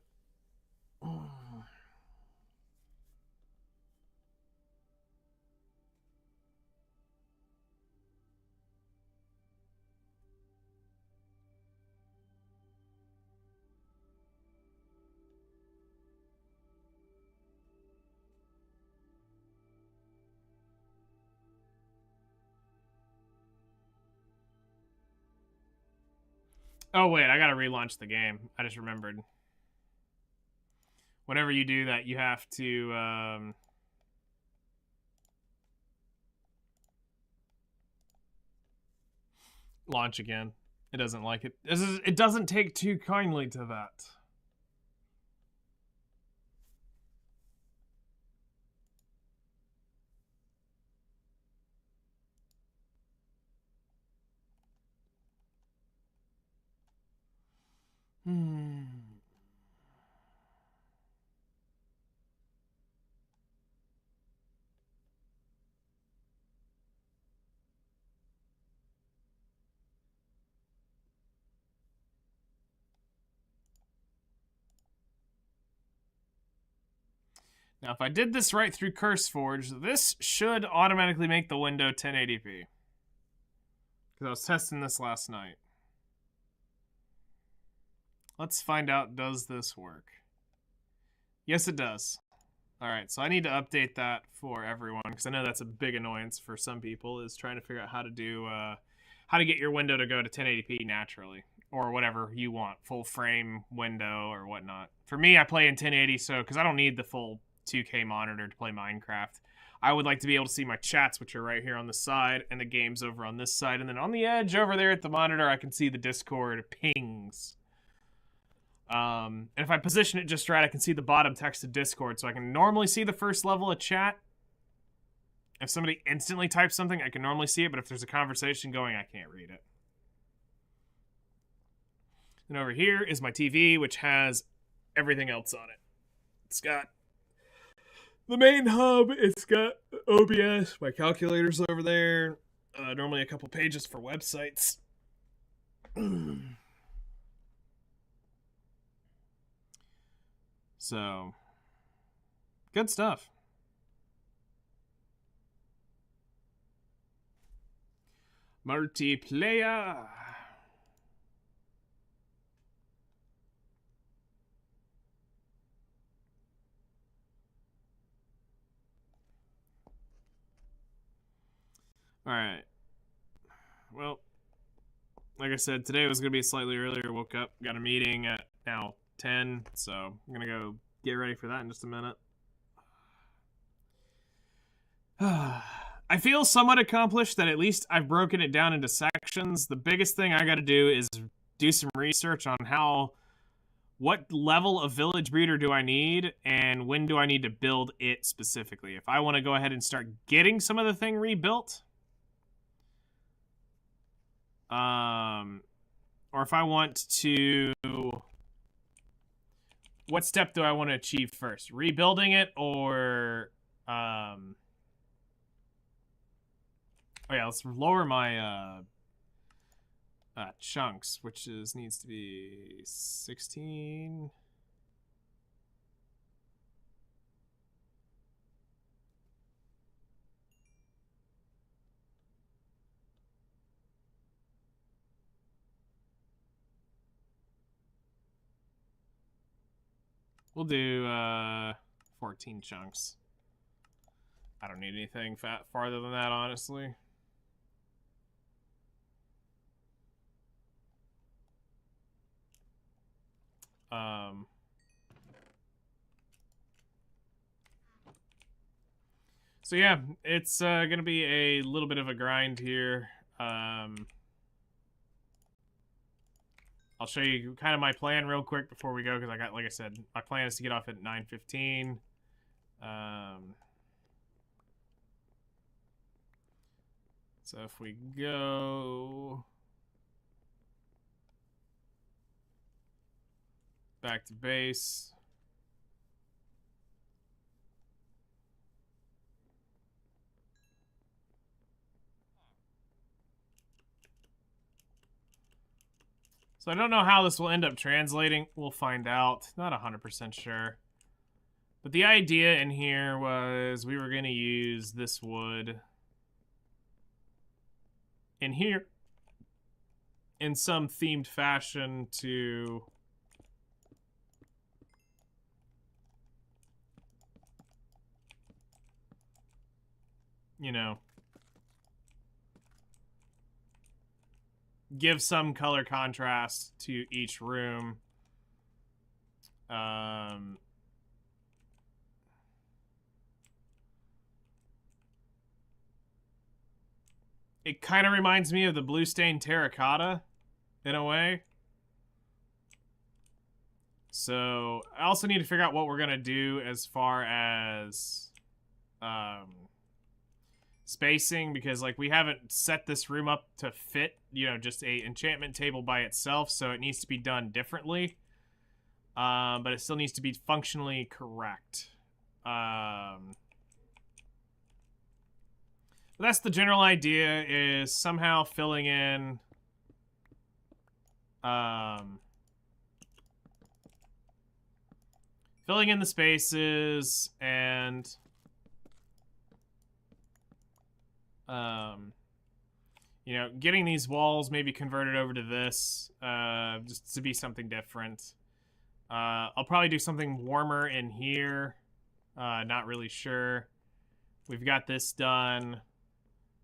Oh, wait, I gotta relaunch the game. I just remembered. Whenever you do that, you have to, launch again. It doesn't like it. It doesn't take too kindly to that. Now, if I did this right through CurseForge, this should automatically make the window 1080p. Because I was testing this last night. Let's find out, does this work? Yes, it does. Alright, so I need to update that for everyone, because I know that's a big annoyance for some people, is trying to figure out how to do, how to get your window to go to 1080p naturally. Or whatever you want, full frame window or whatnot. For me, I play in 1080, so, because I don't need the full 2K monitor to play Minecraft. I would like to be able to see my chats, which are right here on the side, and the games over on this side. And then on the edge over there at the monitor, I can see the Discord pings. And if I position it just right, I can see the bottom text of Discord. So I can normally see the first level of chat. If somebody instantly types something, I can normally see it. But if there's a conversation going, I can't read it. And over here is my TV, which has everything else on it. It's got the main hub, it's got OBS, my calculator's over there, normally a couple pages for websites. So, Good stuff. Multiplayer. Alright. Well, like I said, today was going to be slightly earlier. Woke up, got a meeting at now 10, so I'm going to go get ready for that in just a minute. I feel somewhat accomplished that at least I've broken it down into sections. The biggest thing I got to do is do some research on what level of village breeder do I need, and when do I need to build it specifically. If I want to go ahead and start getting some of the thing rebuilt, or if I want to, what step do I want to achieve first? Rebuilding it, or, oh yeah, let's lower my, chunks, which needs to be 16. We'll do 14 chunks. I don't need anything farther than that, honestly. So yeah, it's gonna be a little bit of a grind here. I'll show you kind of my plan real quick before we go, because like I said, my plan is to get off at 9:15. So if we go back to base. So I don't know how this will end up translating. We'll find out. Not 100% sure. But the idea in here was we were going to use this wood in here in some themed fashion to give some color contrast to each room. It kind of reminds me of the blue stained terracotta in a way. So I also need to figure out what we're gonna do as far as spacing, because like we haven't set this room up to fit, just a enchantment table by itself, so it needs to be done differently. But it still needs to be functionally correct. That's the general idea, is somehow filling in the spaces and getting these walls maybe converted over to this, just to be something different. I'll probably do something warmer in here. Not really sure. We've got this done.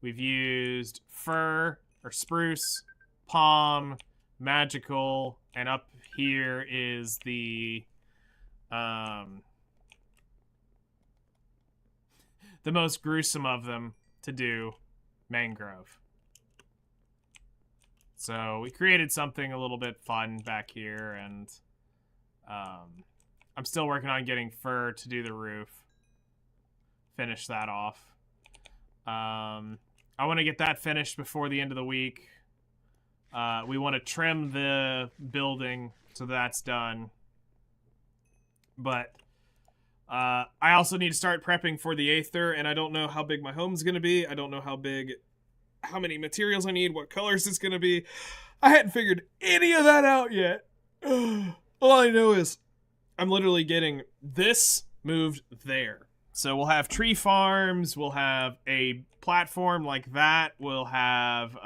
We've used fir or spruce, palm, magical, and up here is the most gruesome of them to do, mangrove. So we created something a little bit fun back here, and I'm still working on getting fir to do the roof. Finish that off. I want to get that finished before the end of the week. We want to trim the building, so that's done. But I also need to start prepping for the Aether, and I don't know how big my home's going to be. I don't know how many materials I need, what colors it's going to be. I hadn't figured any of that out yet. All I know is I'm literally getting this moved there. So we'll have tree farms, we'll have a platform like that, we'll have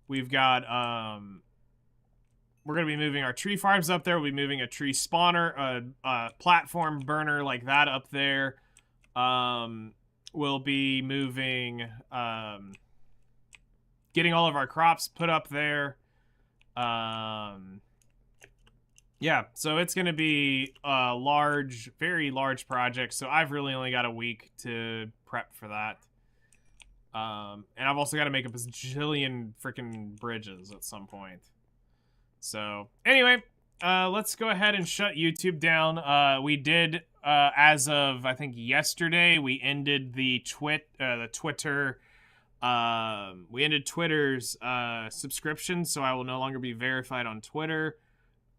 we've got we're going to be moving our tree farms up there. We'll be moving a tree spawner, a platform burner like that up there. We'll be moving, getting all of our crops put up there. Yeah, so it's going to be a large, very large project. So I've really only got a week to prep for that. And I've also got to make a bajillion freaking bridges at some point. So anyway, let's go ahead and shut YouTube down. We did, as of I think yesterday, we ended the Twitter. We ended Twitter's subscription, so I will no longer be verified on Twitter.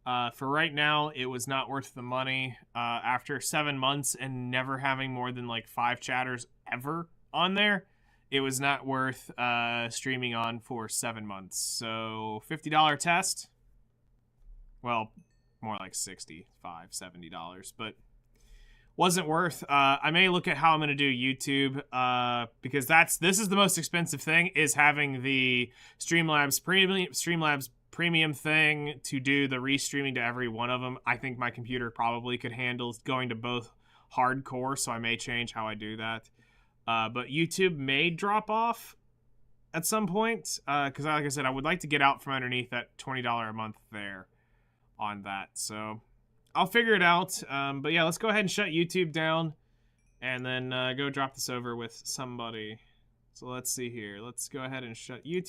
For right now, it was not worth the money. After 7 months and never having more than like 5 chatters ever on there, it was not worth streaming on for 7 months. So $50 test. Well, more like $65, $70, but wasn't worth. I may look at how I'm going to do YouTube, because this is the most expensive thing, is having the Streamlabs premium thing to do the restreaming to every one of them. I think my computer probably could handle going to both hardcore, so I may change how I do that. But YouTube may drop off at some point, because like I said, I would like to get out from underneath that $20 a month there on that. So I'll figure it out. But yeah, let's go ahead and shut YouTube down and then go drop this over with somebody. So let's see here. Let's go ahead and shut YouTube.